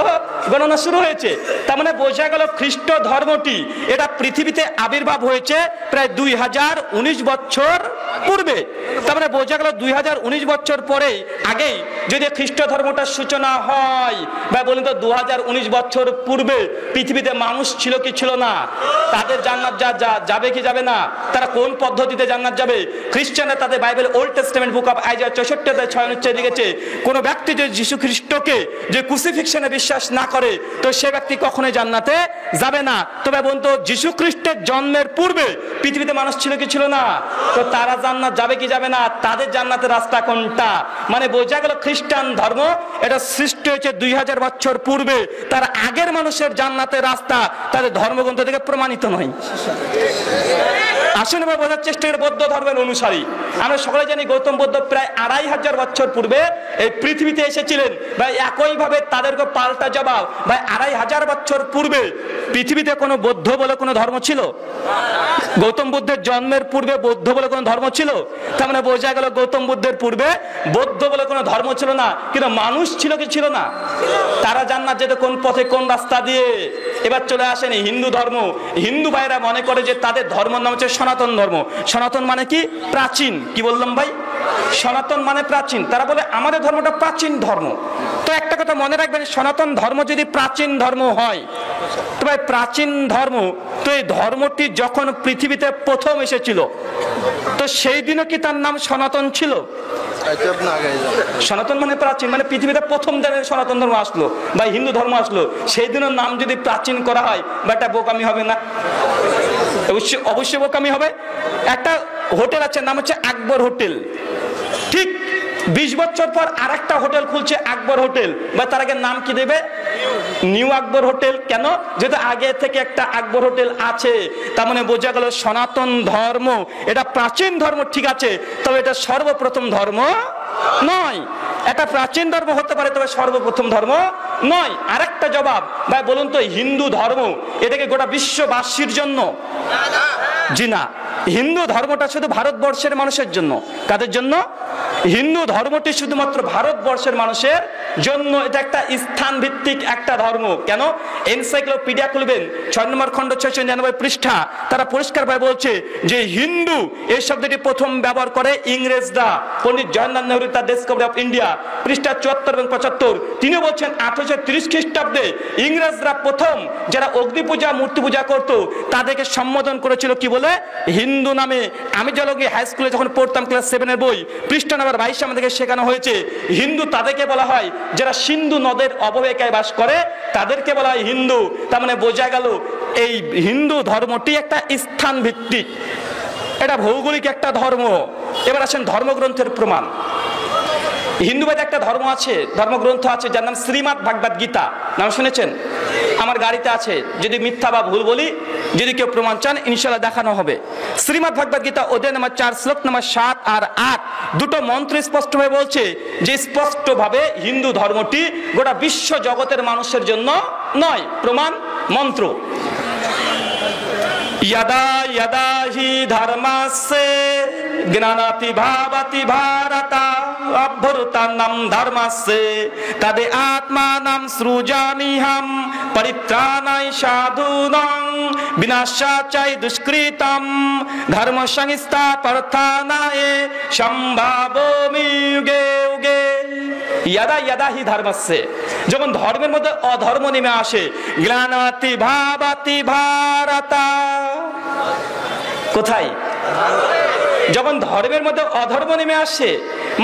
গণনা শুরু হয়েছে। তার মানে বোঝা গেল খ্রিস্ট ধর্মটি এটা পৃথিবীতে আবির্ভাব হয়েছে প্রায় 2019 বছর পূর্বে। তার মানে বোঝা গেল 2019 বছর পরে আগেই যদি খ্রিস্ট ধর্মটার সূচনা হয়, বা বলুন তো 2019 বছর পূর্বে পৃথিবীতে মানুষ ছিল কি ছিল না? তাদের জান্নাত যাবে কি যাবে না? তারা কোন পদ্ধতিতে জান্নাত যাবে? খ্রিস্টানরা তাদের Bible old testament book of Isaiah 64 অনুচ্ছেদ লিখেছে, কোন ব্যক্তি যদি যীশু খ্রিস্টকে যে ক্রুসিফিকশনে বিশ্বাস না করে, তো সে ব্যক্তি কখনোই জান্নাতে যাবে না। তবে বলতো যীশু খ্রিস্টের জন্মের পূর্বে পৃথিবীতে মানুষ ছিল কি ছিল না? তো তারা জান্নাত যাবে কি যাবে না? তাদের জান্নাতের রাস্তা কোনটা? মানে বোঝা গেল খ্রিস্টান ধর্ম এটা সৃষ্টি হয়েছে 2000 বছর পূর্বে। তার আগের মানুষের জান্নাতের রাস্তা তাদের ধর্মগ্রন্থ থেকে প্রমাণিত নয়। আসলে আমরা বোঝার চেষ্টা করি বৌদ্ধ ধর্মের অনুসারী। আমরা সকলে জানি গৌতম বুদ্ধ প্রায় 2500 বছর পূর্বে এই পৃথিবীতে এসেছিলেন। ভাই একইভাবে তাদেরকে পাল্টা জবাব, ভাই 2500 বছর পূর্বে পৃথিবীতে কোনো বৌদ্ধ বলে কোনো ধর্ম ছিল? গৌতম বুদ্ধের জন্মের পূর্বে বৌদ্ধ বলে কোনো ধর্ম ছিল? তার মানে বোঝা গেল গৌতম বুদ্ধের পূর্বে বৌদ্ধ বলে কোনো ধর্ম ছিল না, কিন্তু মানুষ ছিল কি ছিল না? তারা জান্নাত যেত কোন পথে, কোন রাস্তা দিয়ে? এবার চলে আসেন হিন্দু ধর্ম। হিন্দু ভাইরা মনে করে যে তাদের ধর্মের নাম হচ্ছে সনাতন ধর্ম। সনাতন মানে কি? প্রাচীন। কি বললাম ভাই? সনাতন মানে প্রাচীন। তারা বলে আমাদের ধর্মটা প্রাচীন ধর্ম। তো একটা কথা মনে রাখবেন, সনাতন ধর্ম যদি প্রাচীন ধর্ম হয়, তো ভাই প্রাচীন ধর্ম, তো এই ধর্মটি যখন পৃথিবীতে প্রথম এসেছিল, তো সেই দিনও কি তার নাম সনাতন ছিল? সনাতন মানে প্রাচীন, মানে পৃথিবীতে প্রথম দিনে সনাতন ধর্ম আসলো বা হিন্দু ধর্ম আসলো, সেই দিনের নাম যদি প্রাচীন করা হয়, বা এটা বোকামি হবে না? অবশ্যই বোকামি হবে। একটা হোটেল আছে, নাম হচ্ছে আকবর হোটেল। ঠিক 20 বছর পর আরেকটা হোটেল খুলছে আকবর হোটেল, বা তার আগে নাম কি দেবে? নিউ আকবর হোটেল। কেন? যেহেতু আগে থেকে একটা আকবর হোটেল আছে, তার মানে বোঝা গেল সনাতন ধর্ম এটা প্রাচীন ধর্ম, ঠিক আছে, তবে এটা সর্বপ্রথম ধর্ম নয়। এটা প্রাচীন ধর্ম হতে পারে, তবে সর্বপ্রথম ধর্ম নয়। আরেকটা জবাব ভাই বলুন তো, হিন্দু ধর্ম এটাকে গোটা বিশ্ববাসীর জন্য? জি না, হিন্দু ধর্মটা শুধু ভারতবর্ষের মানুষের জন্য। কাদের জন্য? হিন্দু ধর্মটি শুধুমাত্র ভারতবর্ষের মানুষের জন্য। এটা একটা স্থান ভিত্তিক একটা ধর্ম। কেন? এনসাইক্লোপিডিয়া খুলবেন 6 নম্বর খণ্ড 699 পৃষ্ঠা, তারা পরিষ্কারভাবে বলছে যে হিন্দু এই শব্দটি প্রথম ব্যবহার করে ইংরেজরা। পণ্ডিত জওহরলাল নেহরু তার ডিসকভারি অফ ইন্ডিয়া পৃষ্ঠা 74 এবং 75 তিনি বলছেন 1830 খ্রিস্টাব্দে ইংরেজরা প্রথম যারা অগ্নি পূজা মূর্তি পূজা করত তাদেরকে সম্বোধন করেছিল কি বলে? হিন্দু নামে। আমি জলগি হাই স্কুলে যখন পড়তাম ক্লাস 7 এর বই পৃষ্ঠা নম্বর 22 আমাদেরকে শেখানো হয়েছে হিন্দু তাদেরকে বলা হয় যারা সিন্ধু নদের অববাহিকায় বাস করে, তাদেরকে বলা হয় হিন্দু। তার মানে বোঝা গেল এই হিন্দু ধর্মটি একটা স্থান ভিত্তিক, এটা ভৌগোলিক একটা ধর্ম। এবার আসেন ধর্মগ্রন্থের প্রমাণ। হিন্দুবাদ একটা ধর্ম আছে, ধর্মগ্রন্থ আছে যার নাম শ্রীমদ্ ভাগবত গীতা। নাম শুনেছেন? আমার গাড়িতে আছে, যদি মিথ্যা বা ভুল বলি, যদি কেউ প্রমাণ চান ইনশাআল্লাহ দেখানো হবে। শ্রীমদ্ ভাগবত গীতা অধ্যায় নম্বর 4 শ্লোক নম্বর 7 আর 8 দুটো মন্ত্র স্পষ্টভাবে বলছে যে স্পষ্টভাবে হিন্দু ধর্মটি গোটা বিশ্ব জগতের মানুষের জন্য নয়। প্রমাণ মন্ত্র, यदा यदा हि धर्मस्य ज्ञानाति भावति भारत अभ्युत्थानं धर्मस्य तदे आत्मानं सृजाम्यहं परित्राणाय साधूनां विनाशाय दुष्कृतं धर्म संस्थापनाय सम्भावयामि युगे युगे। यदा यदा हि धर्मस्य, যখন ধর্মের মধ্যে অধর্ম নেমে আসে, জ্ঞানাতি ভাবাতি ভারত। কোথায়? যখন ধর্মের মধ্যে অধর্ম নেমে আসে,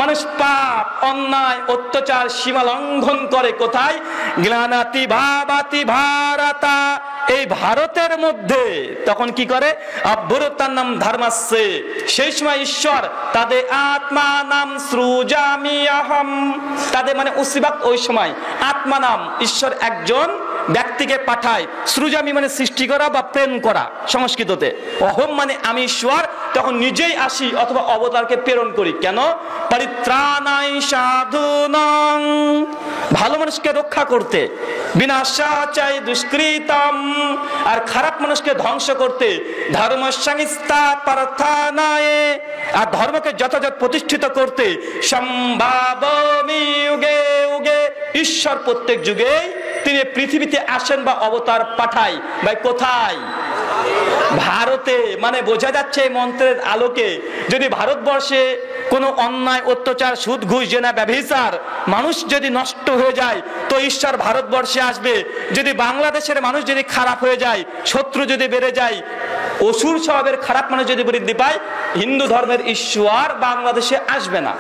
মানুষ পাপ অন্যায় অত্যাচার সীমা লঙ্ঘন করে, কোথায়? জ্ঞানাতি ভাবাতি ভারত, এই ভারতের মধ্যে। তখন কি করে? অভ্যুত্থানম ধর্মস্যে, সেই সময় ঈশ্বর তাদের আত্মা নাম সৃজাম্যহম, তাদের মানে উসিবাক ওই সময় আত্মা নাম ঈশ্বর একজন ব্যক্তিকে পাঠায়। সৃজামি মানে সৃষ্টি করা বা প্রেম করা সংস্কৃততে। অহম মানে আমি ঈশ্বর, তখন নিজেই আসি অথবা অবতারকে প্রেরণ করি। কেন? পরিত্রাণায় সাধুনাং, ভালো মানুষকে রক্ষা করতে, বিনাশায় দুষ্কৃতম, আর খারাপ মানুষকে ধ্বংস করতে, ধর্ম সংস্থাপনায়, আর ধর্মকে যথাযথ প্রতিষ্ঠিত করতে, সম্ভাবয়ামি যুগে যুগে, ঈশ্বর প্রত্যেক যুগে তিনি পৃথিবীতে আসেন বা অবতার পাঠায়। ভাই কোথায়? ভারতে। মানে বোঝা যাচ্ছে এই মন্ত্রের আলোকে যদি ভারতবর্ষে কোনো অন্যায় অত্যাচার সুদ ঘুষ জেনা ব্যভিচার মানুষ যদি নষ্ট হয়ে যায় তো ঈশ্বর ভারতবর্ষে আসবে। যদি বাংলাদেশের মানুষ যদি খারাপ হয়ে যায়, শত্রু যদি বেড়ে যায়, অসুর স্বভাবের খারাপ মানুষ যদি বৃদ্ধি পায়, হিন্দু ধর্মের ঈশ্বর বাংলাদেশে আসবে না।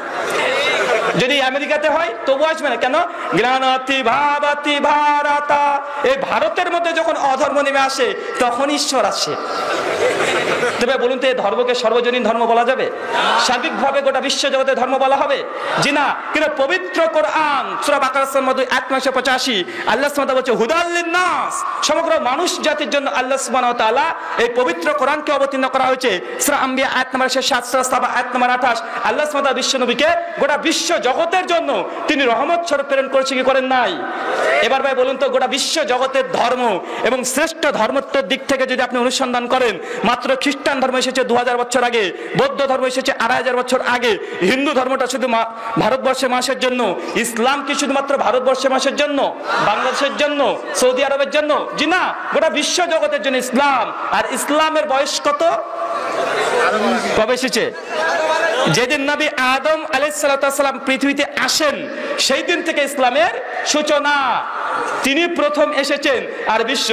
যদি আমেরিকাতে হয় তবু আসবে না। কেন? জ্ঞানাতি ভাবাতি ভারত, এই ভারতের মধ্যে যখন অধর্ম নেমে আসে তখন ঈশ্বর আসে। তবে বলুন তো এই ধর্মকে সর্বজনীন ধর্ম বলা যাবে? সার্বিকভাবে গোটা বিশ্ব জগতের ধর্ম বলা হবে? জি না। কিন্তু পবিত্র কোরআন সূরা বাকারার মধ্যে 885 আল্লাহ সুবহানাহু ওয়া তাআলা বলছে হুদাল লিন-নাস, সমগ্র মানুষ জাতির জন্য আল্লাহ সুবহানাহু ওয়া তাআলা এই পবিত্র কোরআনকে অবতীর্ণ করা হয়েছে। সূরা আম্বিয়া আয়াত নম্বর 7, সূরা সাবা আয়াত নম্বর 28 আল্লাহ সুবহানাহু ওয়া তাআলা বিশ্ব নবীকে গোটা বিশ্ব জগতের জন্য তিনি রহমত স্বরূপ প্রেরণ করেছে কি করেন নাই? এবার ভাই বলুন তো গোটা বিশ্ব জগতের ধর্ম এবং শ্রেষ্ঠ ধর্মত্বের দিক থেকে যদি আপনি অনুসন্ধান করেন, মাত্র খ্রিস্টান ধর্ম এসেছে 2000 বছর আগে, বৌদ্ধ ধর্ম এসেছে 2500 বছর আগে, হিন্দু ধর্মটা শুধু ভারতবর্ষের মানুষের জন্য, ইসলাম কি শুধুমাত্র ভারতবর্ষের মানুষের জন্য, বাংলাদেশের জন্য, সৌদি আরবের জন্য? জি না, গোটা বিশ্ব জগতের জন্য ইসলাম। আর ইসলামের বয়স কত? কবে এসেছে? যেদিন নবী আদম আলাইহিস সালাম পৃথিবীতে আসেন সেই দিন থেকে ইসলামের সূচনা। তিনি প্রথম এসেছেন আর বিশ্ব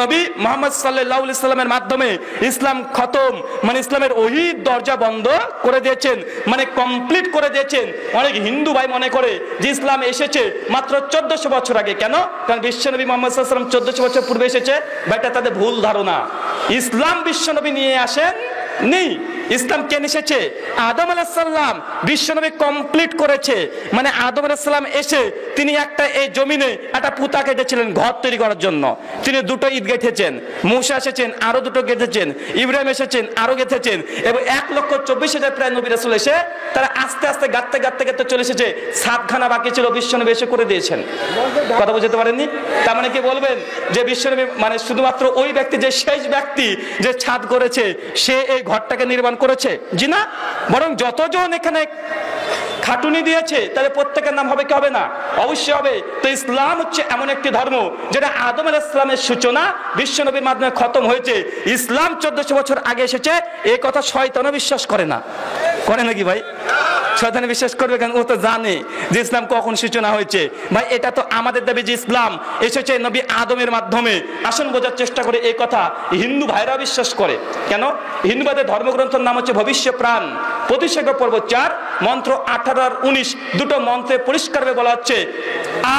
নবী মুহাম্মদ সাল্লাল্লাহু আলাইহি সাল্লামের মাধ্যমে ইসলাম খতম, মানে ইসলামের ওহির দরজা বন্ধ করে দিয়েছেন, মানে কমপ্লিট করে দিয়েছেন। অনেক হিন্দু ভাই মনে করে যে ইসলাম এসেছে মাত্র 1400 বছর আগে। কেন? কারণ বিশ্ব নবী মুহাম্মদ সাল্লাল্লাহু আলাইহি সাল্লাম 1400 বছর পূর্বে এসেছে। ভাইটা তাদের ভুল ধারণা। ইসলাম বিশ্ব নবী নিয়ে আসেন নেই, ইসলাম কে এসেছে? আদম আলাইহিস সালাম। বিশ্বনবী কমপ্লিট করেছে, মানে আদম আলাইহিস সালাম এসে তিনি একটা এই জমিনে একটা পুতা কেটেছিলেন ঘর তৈরি করার জন্য, তিনি দুটো ঈদ গেঁথেছেন। মূসা এসেছেন, আরো দুটো গেঁথেছেন। ইব্রাহিম এসেছেন, আরো গেঁথেছেন। এবং 1,24,000 প্রায় নবী রাসূল এসে তারা আস্তে আস্তে গাঁথতে গাঁথতে গাঁথতে চলে এসেছে। 7খানা বাকি ছিল, বিশ্বনবী এসে করে দিয়েছেন। কথা বুঝতে পারেননি? তার মানে কি বলবেন যে বিশ্বনবী মানে শুধুমাত্র ওই ব্যক্তি, যে শেষ ব্যক্তি যে ছাদ করেছে, সে এই ঘরটাকে নির্মাণ করেছে? জি না, বরং যতজন এখানে খাটুনি দিয়েছে তাহলে প্রত্যেকের নাম হবে কি হবে না? অবশ্যই হবে। তো ইসলাম হচ্ছে এমন একটি ধর্ম যেটা আদম আলাইহিস সালামের সূচনা বিশ্বনবীর মাধ্যমে খতম হয়েছে। ইসলাম 1400 বছর আগে এসেছে, এই কথা শয়তানও বিশ্বাস করে না। করে নাকি ভাই? শয়তান বিশ্বাস করবে কেন? ও তো জানে যে ইসলাম কখন সূচনা হয়েছে। ভাই এটা তো আমাদের দাবি যে ইসলাম এসেছে নবী আদমের মাধ্যমে। আসুন বোঝার চেষ্টা করে এই কথা। হিন্দু ভাইরা বিশ্বাস করে কেন? হিন্দুবাদের ধর্মগ্রন্থের নাম হচ্ছে ভবিষ্য প্রাণ, প্রতিশেখ পর্ব 4 মন্ত্র 18 আর 19 দুটো মন্ত্রে পরিষ্কারভাবে বলা হচ্ছে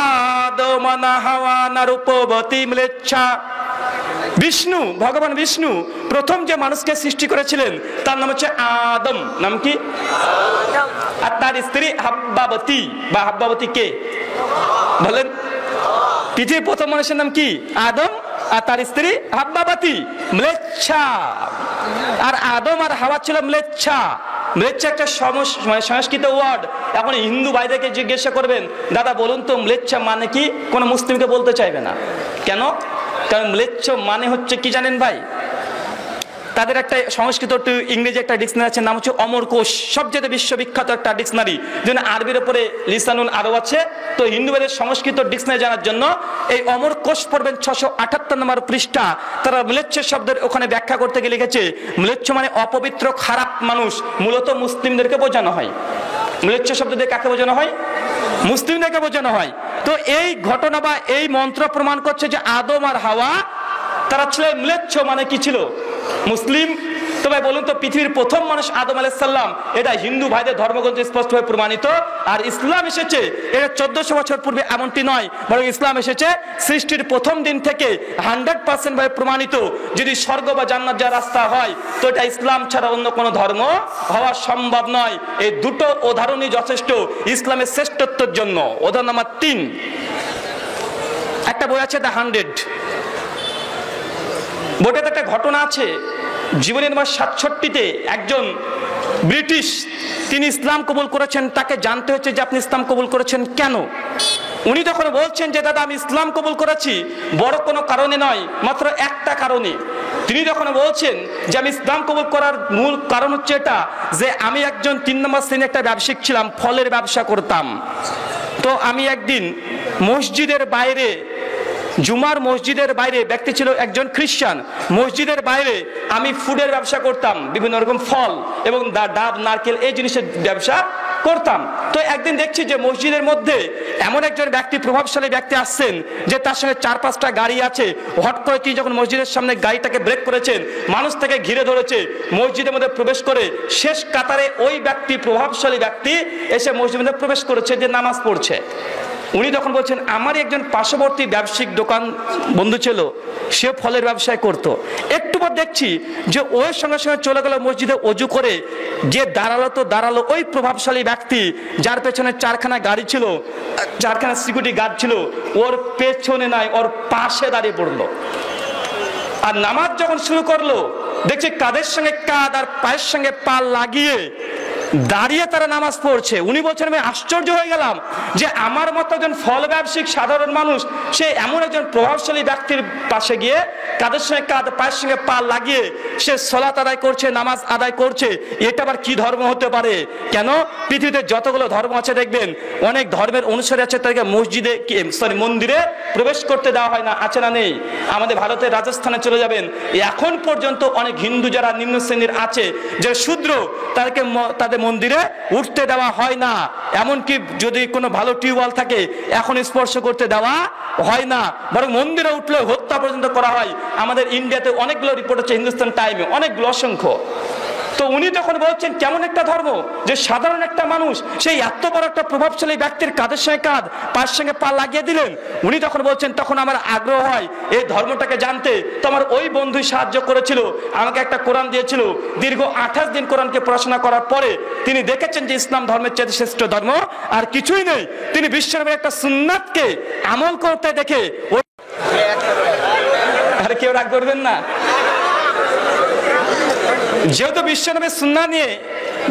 আদমানা হাওয়ানা রূপবতী ম্লেচ্ছা। বিষ্ণু, ভগবান বিষ্ণু প্রথম যে মানুষকে সৃষ্টি করেছিলেন তার নাম হচ্ছে আদম। নাম কি? আর তার স্ত্রী হাব্বাবতী বা হাব্বাবতী কে বলেন? পৃথিবীর প্রথম মানুষের নাম কি? আদম, আর তার স্ত্রী হাব্বাবতী ম্লেচ্ছা। আর আদম আর হাওয়া ছিল ম্লেচ্ছা। ম্লেচ্ছা একটা সংস্কৃত ওয়ার্ড। এখন হিন্দু ভাইদেরকে জিজ্ঞাসা করবেন, দাদা বলুন তো ম্লেচ্ছা মানে কি? কোনো মুসলিমকে বলতে চাইবে না। কেন? কারণ ম্লেচ্ছ মানে হচ্ছে কি জানেন ভাই? তাদের একটা সংস্কৃত ইংরেজি একটা ডিকশনারি আছে, নাম হচ্ছে অমরকোষ, সবচেয়ে বিশ্ববিখ্যাত একটা ডিকশনারি। যেন আরবির উপরে লিসানুল আরব আছে, তো হিন্দুদের সংস্কৃত ডিকশনারি জানার জন্য এই অমরকোষ পড়বেন 678 নম্বর পৃষ্ঠা। তারা ম্লেচ্ছ শব্দের ওখানে ব্যাখ্যা করতে গিয়ে লিখেছে ম্লেচ্ছ মানে অপবিত্র খারাপ মানুষ। মূলত মুসলিমদেরকে বোঝানো হয়। ম্লেচ্ছ শব্দ দিয়ে কাকে বোঝানো হয়? মুসলিমদেরকে বোঝানো হয়। তো এই ঘটনা বা এই মন্ত্র প্রমাণ করছে যে আদম আর হাওয়া তারা ছিল ম্লেচ্ছ, মানে কি ছিল? মুসলিম। তো ভাই বলুন তো পৃথিবীর প্রথম মানুষ আদম আলাইহিস সালাম, এটা হিন্দু ভাইদের ধর্মগ্রন্থে স্পষ্টভাবে প্রমাণিত। আর ইসলাম এসেছে এটা 1400 বছর পূর্বে এমনটি নয়, বরং ইসলাম এসেছে সৃষ্টির প্রথম দিন থেকে 100% ভাবে প্রমাণিত। যদি স্বর্গ বা জান্নাত যাওয়ার রাস্তা হয় তো এটা ইসলাম ছাড়া অন্য কোনো ধর্ম হওয়া সম্ভব নয়। এই দুটো উদাহরণই যথেষ্ট ইসলামের শ্রেষ্ঠত্বের জন্য। উদাহরণ নাম্বার 3, একটা বই আছে দ্য 100। বইটাতে একটা ঘটনা আছে। জীবনী নম্বর 67-তে একজন ব্রিটিশ, তিনি ইসলাম কবুল করেছেন। তাকে জানতে হচ্ছে যে আপনি ইসলাম কবুল করেছেন কেন? উনি তখন বলছেন যে দাদা আমি ইসলাম কবুল করেছি বড় কোনো কারণে নয়, মাত্র একটা কারণে। তিনি যখন বলছেন যে আমি ইসলাম কবুল করার মূল কারণ হচ্ছে এটা যে আমি একজন 3 নম্বর শ্রেণীর একটা ব্যবসায়িক ছিলাম, ফলের ব্যবসা করতাম। তো আমি একদিন মসজিদের বাইরে, জুমার মসজিদের বাইরে, ব্যক্তি ছিল একজন খ্রিস্টান, মসজিদের বাইরে আমি ফুডের ব্যবসা করতাম, বিভিন্ন রকম ফল এবং ডাব নারকেল এই জিনিসের ব্যবসা করতাম। তো একদিন দেখছি যে মসজিদের মধ্যে এমন একজন ব্যক্তি, প্রভাবশালী ব্যক্তি আসছেন যে তার সঙ্গে 4-5টা গাড়ি আছে। হট করে তিনি যখন মসজিদের সামনে গাড়িটাকে ব্রেক করেছেন, মানুষ থেকে ঘিরে ধরেছে, মসজিদের মধ্যে প্রবেশ করে শেষ কাতারে ওই ব্যক্তি, প্রভাবশালী ব্যক্তি এসে মসজিদের মধ্যে প্রবেশ করেছে, যে নামাজ পড়ছে। উনি তখন বলছেন আমারই একজন পার্শ্ববর্তী ব্যবসায়িক দোকান বন্ধু ছিল, সে ফলের ব্যবসায় করত। একটু পর দেখছি যে ওই সঙ্গে সঙ্গে চলে গেল মসজিদে অজু করে, যে দাঁড়ালো ওই প্রভাবশালী ব্যক্তি যার পেছনে 4খানা গাড়ি ছিল, 4খানা সিকিউরিটি গার্ড ছিল, ওর পেছনে নাই, ওর পাশে দাঁড়িয়ে পড়লো। আর নামাজ যখন শুরু করলো দেখছি কাদের সঙ্গে কাঁধ আর পায়ের সঙ্গে পা লাগিয়ে দাঁড়িয়ে তারা নামাজ পড়ছে। উনি বলছেন আমি আশ্চর্য হয়ে গেলাম যে আমার মতো একজন ফল ব্যবসায়িক সাধারণ মানুষ, সে এমন একজন প্রভাবশালী ব্যক্তির পাশে গিয়ে কাদের সঙ্গে কাঁধ পায়ের সঙ্গে পা লাগিয়ে সে সালাত আদায় করছে, নামাজ আদায় করছে। এটা আবার কি ধর্ম হতে পারে? কেন? পৃথিবীতে যতগুলো ধর্ম আছে দেখবেন অনেক ধর্মের অনুসারী আছে, তাদেরকে মসজিদে মন্দিরে প্রবেশ করতে দেওয়া হয় না। আছে না নেই? আমাদের ভারতের রাজস্থানে চলে যাবেন, এখন পর্যন্ত অনেক হিন্দু যারা নিম্ন শ্রেণীর আছে, যারা শূদ্র, তাদেরকে তাদের মন্দিরে উঠতে দেওয়া হয় না। এমনকি যদি কোনো ভালো টিউবওয়েল থাকে এখন স্পর্শ করতে দেওয়া হয় না, বরং মন্দিরে উঠলে হত্যা পর্যন্ত করা হয়। আমাদের ইন্ডিয়াতে অনেকগুলো রিপোর্ট হচ্ছে, হিন্দুস্তান টাইমে অনেকগুলো, অসংখ্য। তো উনি যখন বলছেন কেমন একটা ধর্ম যে সাধারণ একটা মানুষ সেই এত বড় একটা প্রভাবশালী ব্যক্তির কাঁধের সঙ্গে কাঁধ পায়ের সঙ্গে পা লাগিয়ে দিলেন, উনি যখন বলছেন তখন আমার আগ্রহ হয় এই ধর্মটাকে জানতে। তো আমার ওই বন্ধুই সাহায্য করেছিল, আমাকে একটা কোরআন দিয়েছিল। দীর্ঘ 28 দিন কোরআনকে পড়াশোনা করার পরে তিনি দেখেছেন যে ইসলাম ধর্মের চেয়ে শ্রেষ্ঠ ধর্ম আর কিছুই নেই। তিনি বিশ্বনবীর একটা সুন্নাতকে আমল করতে দেখে, আর কেউ রাগ করবেন না, যেহেতু বিশ্বনবীর সুন্নাহ নিয়ে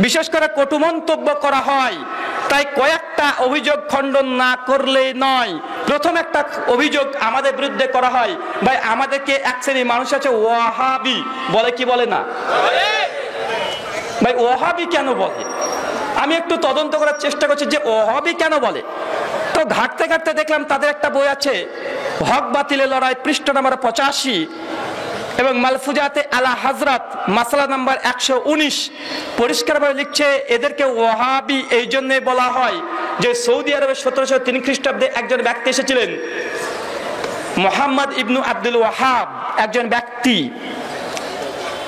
বিশেষ করে কটু মন্তব্য করা হয়, তাই কয়েকটা অভিযোগ খণ্ডন না করলেই নয়। প্রথম একটা অভিযোগ আমাদের বিরুদ্ধে করা হয়, ভাই আমাদেরকে এক শ্রেণীর মানুষ আছে ওয়াহাবি বলে, কি বলে না ভাই? ওয়াহাবি কেন বলে? আমি একটু তদন্ত করার চেষ্টা করছি যে ওয়াহাবি কেন বলে। তো ঘাটতে ঘাটতে দেখলাম তাদের একটা বই আছে, হক বাতিলের লড়াই, পৃষ্ঠ নাম্বার 85 এবং মালফুজাতে আলা হাজরাত মাসলা নাম্বার 119 পরিষ্কারভাবে লিখছে এদেরকে ওয়াহাবি এই জন্যে বলা হয় যে সৌদি আরবে 1703 খ্রিস্টাব্দে একজন ব্যক্তি এসেছিলেন, মোহাম্মদ ইবনু আব্দুল ওয়াহাব একজন ব্যক্তি।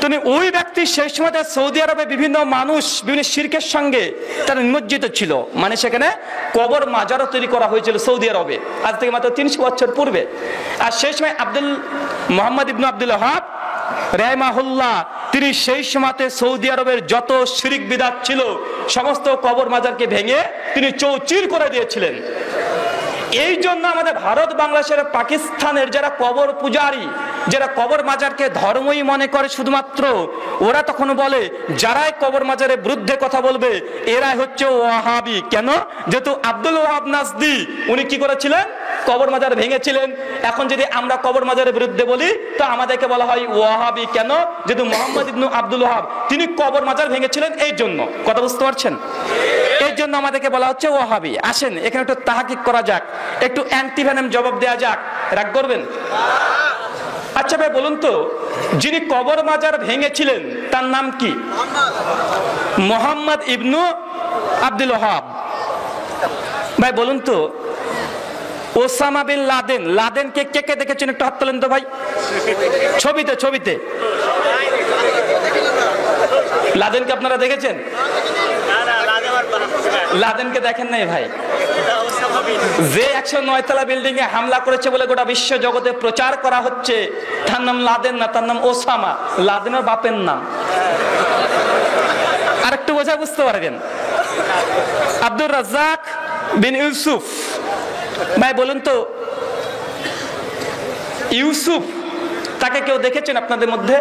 তিনি ওই ব্যক্তি সেই সময় সৌদি আরবে বিভিন্ন মানুষ বিভিন্ন শিরকের সঙ্গে তারা নিমজ্জিত ছিল, মানে সেখানে কবর মাজারও তৈরি করা হয়েছিল সৌদি আরবে আজ থেকে মাত্র 300 বছর পূর্বে। আর সেই সময় মোহাম্মদ ইবনু আব্দুল ওয়াহাব রাহিমাহুল্লাহ তিনি সেই সময়তে সৌদি আরবের যত শিরক বিদআত ছিল সমস্ত কবর মাজারকে ভেঙে তিনি চৌচির করে দিয়েছিলেন। এই জন্য আমাদের ভারত, বাংলাদেশের, পাকিস্তানের যারা কবর পূজারী, যারা কবর মাজারকে ধর্মই মনে করে শুধুমাত্র, ওরা তখন বলে যারাই কবর মাজারের বিরুদ্ধে কথা বলবে এরাই হচ্ছে ওয়াহাবি। কেন? যেহেতু আব্দুল ওয়াহাব নাজদি উনি কি করেছিলেন? কবর মাজার ভেঙেছিলেন। এখন যদি আমরা কবর মাজারের বিরুদ্ধে বলি তো আমাদেরকে বলা হয় ওয়াহাবি। কেন? যেহেতু মোহাম্মদ ইবনু আব্দুল ওয়াহাব তিনি কবর মাজার ভেঙেছিলেন, এই জন্য। কথা বুঝতে পারছেন? এই জন্য আমাদেরকে বলা হচ্ছে ওয়াহাবি। আসেন এখানে একটু তাহকিক করা যাক, একটু অ্যান্টিভেনম জবাব দেওয়া যাক। রাগ করবেন? আচ্ছা ভাই বলুন তো, যিনি কবর মাজার ভেঙেছিলেন তার নাম কি? মোহাম্মদ ইবনু আব্দুল ওয়াহাব। ভাই বলুন তো, ওসামা বিন লাদেন, লাদেনকে কে কে দেখেছেন? একটু হাত তোলেন তো ভাই। ছবিতে ছবিতে লাদেনকে আপনারা দেখেছেন? লাদেনকে দেখেন নাই ভাই? যে 109 তলা বিল্ডিং এ হামলা করেছে বলে গোটা বিশ্ব জগতে প্রচার করা হচ্ছে, তার নাম লাদেন না, তার নাম ওসামা। লাদেনের বাপের নাম। আর একটু বোঝা বুঝতে পারবেন, আব্দুর রাজ্জাক বিন ইউসুফ। ভাই বলুন তো, ইউসুফ তাকে কেউ দেখেছেন আপনাদের মধ্যে?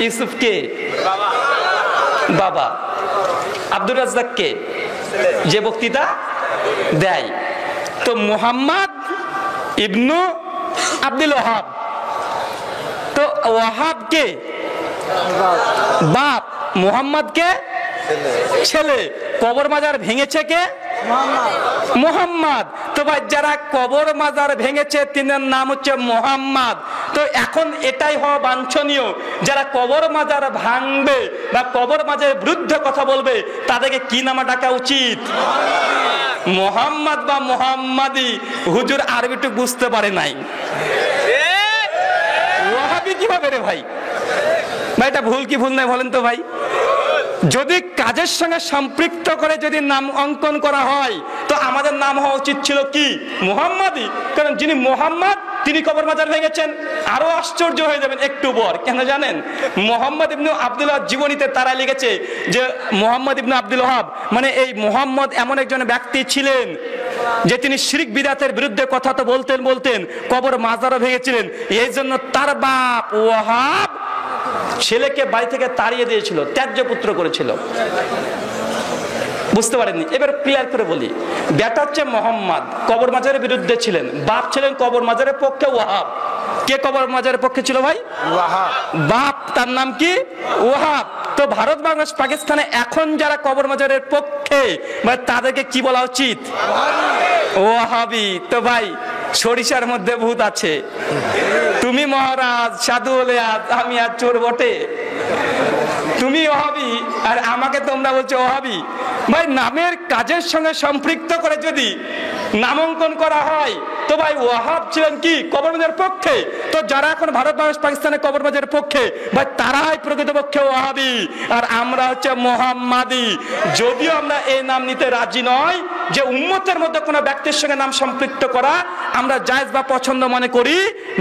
ইউসুফ কে? বাবা। আব্দুর রাজ্জাক কে? যে বক্তৃতা দেয়। তো মুহাম্মদ ইবনু আব্দুল ওয়াহাব, তো ওয়াহাব কে? বাপ। মুহাম্মদ কে? ছেলে। কবর মাজার ভেঙেছে কে? মুহাম্মদ। তো ভাই যারা কবর মাজার ভেঙেছে তিনার নাম হচ্ছে মুহাম্মদ। তো এখন এটাই হওয়া বাঞ্ছনীয়, যারা কবর মাজার ভাঙবে বা কবর মাজারের বিরুদ্ধে কথা বলবে তাদেরকে কি নামে ডাকা উচিত? মুহাম্মদ বা মুহাম্মাদি। হুজুর আরবিটুক বুঝতে পারে নাই, ওয়াহাবি কিভাবে রে ভাই? ভাই এটা ভুল কি ভুল নাই বলেন তো ভাই? যদি কাজের সঙ্গে সম্পৃক্ত করে যদি নাম অঙ্কন করা হয় তো আমাদের নাম হওয়া উচিত ছিল কি? মুহাম্মাদি। কারণ যিনি মুহাম্মদ তিনি কবর মাজার ভেঙেছেন। আরো আশ্চর্য হয়ে যাবেন একটু পর, কেন জানেন? মোহাম্মদ ইবনু আব্দুল ওয়াহাব জীবনীতে তারা লিখেছে যে মোহাম্মদ ইবনু আব্দুল ওয়াহাব মানে এই মোহাম্মদ এমন একজন ব্যক্তি ছিলেন যে তিনি শিরক বিদআতের বিরুদ্ধে কথা তো বলতেন, কবর মাজারও ভেঙেছিলেন। এই জন্য তার বাপ ওয়াহাব ছেলেকে বাড়ি থেকে তাড়িয়ে দিয়েছিল, ত্যায্য পুত্র করেছিল। বুঝতে পারেননি? এবার ক্লিয়ার করে বলি, বেটা হচ্ছে মোহাম্মদ কবর মাজারের বিরুদ্ধে ছিলেন, বাপ ছিলেন কবর মাজারের পক্ষে ওয়াহাব। কে কবর মাজারের পক্ষে ছিল ভাই? ওয়াহাব। বাপ তার নাম কি? ওয়াহাব। তো ভারত, বাংলাদেশ, পাকিস্তানে এখন যারা কবর মাজারের পক্ষে মানে তাদেরকে কি বলা উচিত? ওয়াহাবি। তো ভাই সরিষার মধ্যে ভূত আছে, তুমি মহারাজ সাধু হলে আমি আর চোর বটে। তুমি ওয়াহাবি আর আমাকে তোমরা বলছো ওয়াহাবি। ভাই নামের কাজের সঙ্গে সম্পৃক্ত করে যদি নামাঙ্কন করা হয় তো তো ভাই ওয়াহাব ছিলেন কি কবরবাজের পক্ষে, তো যারা এখন ভারত বাংলাদেশ পাকিস্তানের কবরবাজের পক্ষে ভাই তারাই প্রকৃতপক্ষে ওয়াহাবি, আর আমরা হচ্ছে মোহাম্মাদি। যদিও আমরা এই নাম নিতে রাজি নয়, যে উম্মতের মধ্যে কোনো ব্যক্তির সঙ্গে নাম সম্পৃক্ত করা আমরা জায়েজ বা পছন্দ মনে করি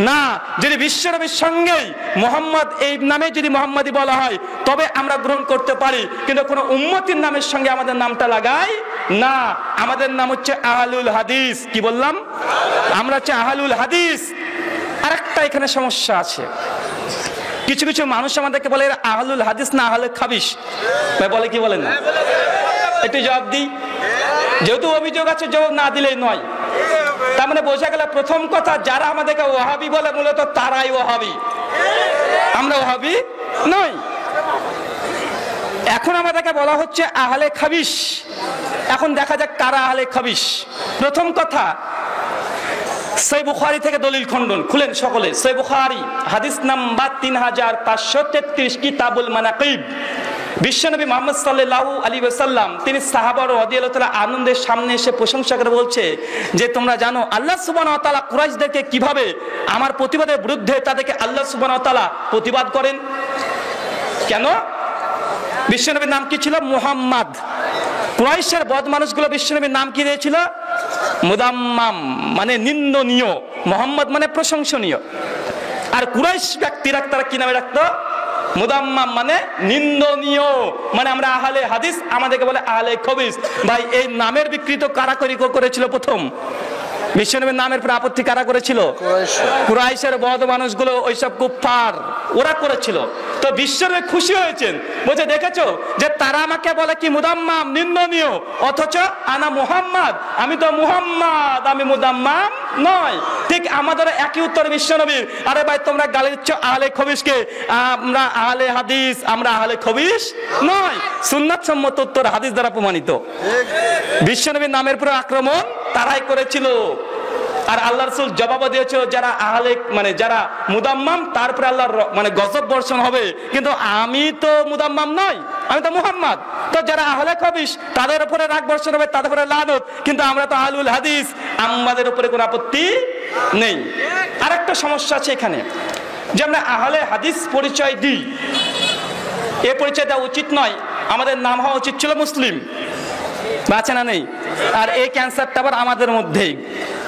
না। যদি বিশ্বনবীর সঙ্গেই মোহাম্মদ এই নামে যদি মোহাম্মদি বলা হয় তবে আমরা গ্রহণ করতে পারি, কিন্তু কোনো উম্মতির নামের সঙ্গে আমাদের নামটা লাগাই না। আমাদের নাম হচ্ছে আহলুল হাদিস। কি বললাম? আমরা হচ্ছে আহলুল হাদিস। আরেকটা এখানে সমস্যা আছে, কিছু কিছু মানুষ আমাদেরকে বলে এরা আহলুল হাদিস না আহলে খাবিস। ভাই বলে কি বলেন না? একটু জবাব দিই, যেহেতু অভিযোগ আছে জবাব না দিলেই নয়। তার মানে বোঝা গেল প্রথম কথা, যারা আমাদেরকে ওয়াহাবি বলে মূলত তারাই ওয়াহাবি, আমরা ওয়াহাবি নই। এখন আমাদেরকে বলা হচ্ছে আহলে খাবিস। এখন দেখা যাক কারা আহলে খাবিস। প্রথম কথা, সহিহ বুখারী থেকে দলিল খণ্ডন খুলেন সকলে। সহিহ বুখারী হাদিস নাম্বার 3533, কিতাবুল মানাকিব। বিশ্বনবী মুহাম্মদ সাল্লাল্লাহু আলাইহি ওয়াসাল্লাম তিনি সাহাবা রাদিয়াল্লাহু তাআলা আনন্দের সামনে এসে প্রশংসা করে বলছে যে তোমরা জানো আল্লাহ সুবহানাহু ওয়া তাআলা কুরাইশদেরকে কিভাবে আমার প্রতিবাদের বিরুদ্ধে তাদেরকে আল্লাহ সুবহানাহু ওয়া তাআলা প্রতিবাদ করেন। কেন? বিশ্বনবীর নাম কি ছিল? মুহাম্মদ। কুরাইশের বদ মানুষগুলো বিশ্বনবীর নাম কি দিয়েছিল? মুদাম্মাম, মানে নিন্দনীয়। মোহাম্মদ মানে প্রশংসনীয়। আর কুরাইশ ব্যক্তিরা তারা কি নামে রাখতো? মুদাম্মাম মানে নিন্দনীয়। মানে আমরা আহলে হাদিস, আমাদেরকে বলে আহলে খবিস। ভাই এই নামের বিকৃত কারা করেছিল? প্রথম বিশ্বনবীর নামের পর আপত্তি কারা করেছিল? কুরাইশের বদ মানুষগুলো, ওইসব কুফফার, ওরা করেছিল। তো বিশ্বনবী খুশি হয়েছেন, বলছে দেখেছো যে তারা আমাকে বলে কি মুদাম্মাম, নিন্দনীয়, অথচ আনা মুহাম্মদ, আমি তো মুহাম্মদ, আমি মুদাম্মাম নয়। ঠিক আমাদের একই উত্তর বিশ্বনবীর, আরে ভাই তোমরা গালি দিচ্ছ আহলে খবিসকে, আমরা আহলে হাদিস, আমরা আহলে খবিস নয়। সুন্নাত সম্মত উত্তর হাদিস দ্বারা প্রমাণিত। বিশ্বনবীর নামের পর আক্রমণ তারাই করেছিল। আর আল্লাহ রাসূল জবাব দিয়েছিল যারা আহলে মানে যারা মুদাম্মাম তারপরে আল্লাহর মানে গজব বর্ষণ হবে, কিন্তু আমি তো মুদাম্মাম নই, আমি তো মুহাম্মদ। তো যারা আহলে খবিস তাদের উপরে রাগ বর্ষণ হবে, তাদের উপরে লানত, কিন্তু আমরা তো আহলুল হাদিস, আমাদের উপরে কোনো আপত্তি নেই। আরেকটা সমস্যা আছে এখানে, যে আমরা আহলে হাদিস পরিচয় দিই, এ পরিচয় দেওয়া উচিত নয়। আমাদের নাম হওয়া উচিত ছিল মুসলিম, বাঁচে না নেই। আর এই ক্যান্সারটা আবার আমাদের মধ্যেই,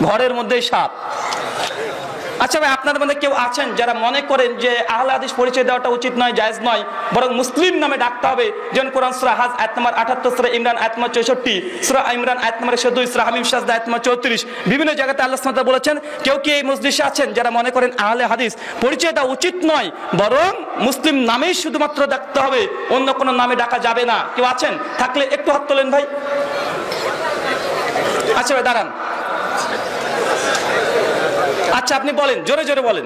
ঘরের মধ্যেই সাপ। আচ্ছা ভাই, আপনাদের মধ্যে কেউ আছেন যারা মনে করেন যে আহলে হাদিস পরিচয় দেওয়াটা উচিত নয়, জায়েজ নয়, বরং মুসলিম নামে ডাকতে হবে? যেমন কোরআন সূরা হাজ আয়াত নম্বর 78, সূরা ইমরান আয়াত নম্বর 64, সূরা ইমরান আয়াত নম্বর 102, সূরা হামিম সাজদা আয়াত নম্বর 34, বিভিন্ন জায়গাতে আল্লাহ সুবহানাহু ওয়া তাআলা বলেছেন। কেউ কি এই মজলিসে আছেন যারা মনে করেন আহলে হাদিস পরিচয় দেওয়া উচিত নয়, বরং মুসলিম নামেই শুধুমাত্র ডাকতে হবে, অন্য কোনো নামে ডাকা যাবে না? কেউ আছেন? থাকলে একটু হাত তোলেন ভাই। আচ্ছা ভাই দাঁড়ান। আচ্ছা আপনি বলেন, জোরে জোরে বলেন।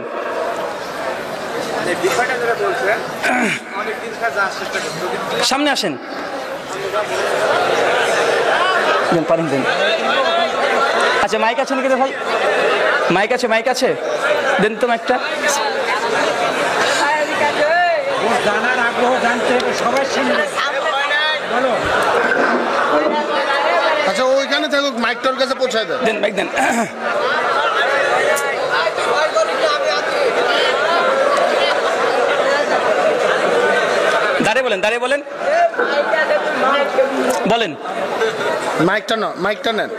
সামনে আসেন। আচ্ছা মাইক আছে নাকি ভাই? মাইক আছে, মাইক আছে, দেন তো মাইকটা। জানার আগ্রহ, জানতে হবে সবাই শুনবে। বলো। আচ্ছা ওইখানে থাকুক, মাইকটার কাছে পৌঁছায় দেন। দেন মাইক দেন। দাঁড়িয়ে বলেন, দাঁড়িয়ে বলেন, বলেন। মাইকটা নেন।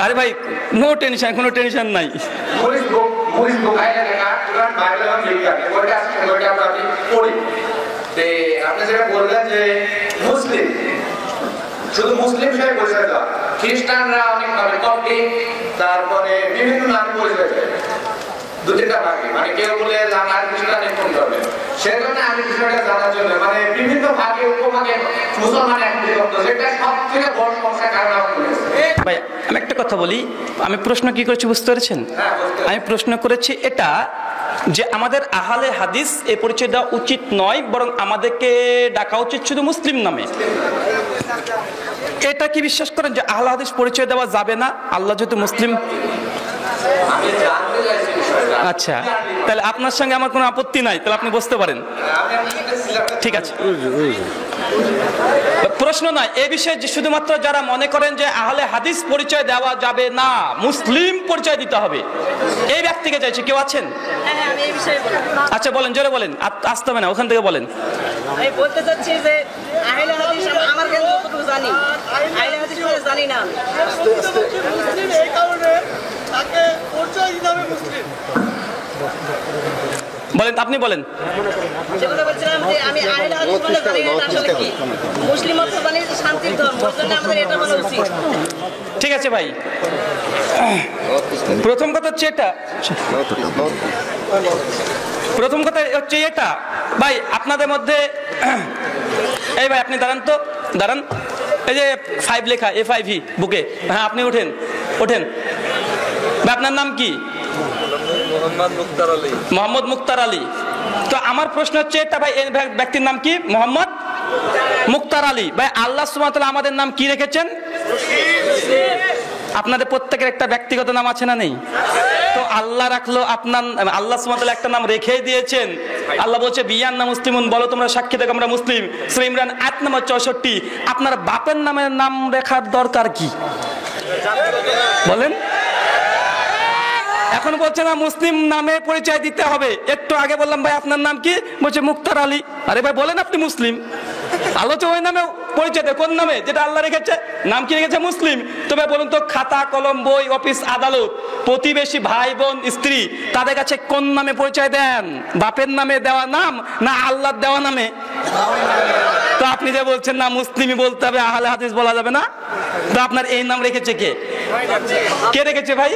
আরে ভাই নো টেনশন, কোনো টেনশন নাই। আপনি যেটা বললেন যে মুসলিম, শুধু মুসলিম হিসেবে পরিচয় দেওয়া, খ্রিস্টানরা অনেক ভাবে কপটিক, তারপরে বিভিন্ন নামে পরিচয় দেয়, দু তিনটা ভাগে। মানে কেউ বলে জানার খ্রিস্টান এখন হবে, সেজন্য আমি বিষয়টা জানার জন্য মানে বিভিন্ন ভাগে উপভাগে মুসলমান এখন বিভক্ত, যেটা সব থেকে বড় সমস্যার কারণ আমার মনে হচ্ছে। ভাই আমি একটা কথা বলি, আমি প্রশ্ন কি করেছি বুঝতে পেরেছেন? আমি প্রশ্ন করেছি এটা যে আমাদের আহলে হাদিস এই পরিচয় দেওয়া উচিত নয়, বরং আমাদেরকে ডাকা উচিত শুধু মুসলিম নামে। এটা কি বিশ্বাস করেন যে আহলে হাদিস পরিচয় দেওয়া যাবে না, আল্লাহ যেহেতু মুসলিম? আচ্ছা তাহলে আপনার সঙ্গে আমার কোনো আপত্তি নাই, তাহলে আপনি বুঝতে পারেন। ঠিক আছে, প্রশ্ন নয়, এ বিষয়ে যে শুধুমাত্র যারা মনে করেন যে আহলে হাদিস পরিচয় দেওয়া যাবে না, মুসলিম পরিচয় দিতে হবে, এই ব্যক্তিকে চাইছে, কেউ আছেন? আমি এই বিষয়ে বলবো। আচ্ছা বলেন, জোরে বলেন, আসতে হবে না, ওখান থেকে বলেন। আমি বলতে চাচ্ছি যে আহলে হাদিস আমার কাছে যতটুকু জানি, আহলে হাদিস বলে জানি না। মুসলিম এই কারণে তাকে পরিচয় দিতে হবে মুসলিম। বলেন, আপনি বলেন। যেটা বলছিলাম যে আমি আহলে হাদিস বলে জানি না, এটা আসলে কি? মুসলিম অর্থ জানি যে শান্তির ধর্ম, ওর জন্য আমাদের এটা বলা উচিত। ঠিক আছে ভাই, প্রথম কথা হচ্ছে এটা, প্রথম কথা হচ্ছে এটা ভাই, আপনাদের মধ্যে এই ভাই আপনি দাঁড়ান তো, দাঁড়ান, এই যে 5 লেখা, A5 বুকে, হ্যাঁ আপনি ওঠেন, ওঠেন ভাই, আপনার নাম কি? মোহাম্মদ মুক্তার আলী। তো আমার প্রশ্ন হচ্ছে এটা ভাই, এই ব্যক্তির নাম কি? মোহাম্মদ মুক্তার আলী। ভাই আল্লাহ সুবহানাহু ওয়া তাআলা আমাদের নাম কি রেখেছেন? আপনাদের প্রত্যেকের একটা ব্যক্তিগত নাম আছে না নেই? তো আল্লাহ রাখলো, আপনার আল্লাহ সুবহানাহু ওয়া তাআলা একটা নাম রেখেই দিয়েছেন। আল্লাহ বলছে বিয়ান্না মুসলিমুন, বলো তোমরা সাক্ষী দেখো আমরা মুসলিম। সূরা ইমরান আয়াত নম্বর 64। আপনার বাপের নামের নাম রেখার দরকার কি বলেন? এখন বলছে না মুসলিম নামে পরিচয় দিতে হবে। একটু আগে বললাম ভাই আপনার নাম কি, বলছে মুক্তার আলী। আরে ভাই বলেন আপনি মুসলিম, আলোচনা ওই নামে পরিচয় দেয়, কোন নামে? যেটা আল্লাহ রেখেছে, নাম কি রেখেছে? মুসলিম। তবে বলুন তো, খাতা কলম বই অফিস আদালত প্রতিবেশী ভাই বোন স্ত্রী তাদের কাছে কোন নামে পরিচয় দেন? বাপের নামে দেওয়া নাম না আল্লাহর দেওয়া নামে? তো আপনি যে বলছেন না মুসলিমই বলতে হবে, আহলে হাদিস বলা যাবে না, তো আপনার এই নাম রেখেছে কে? কে রেখেছে ভাই?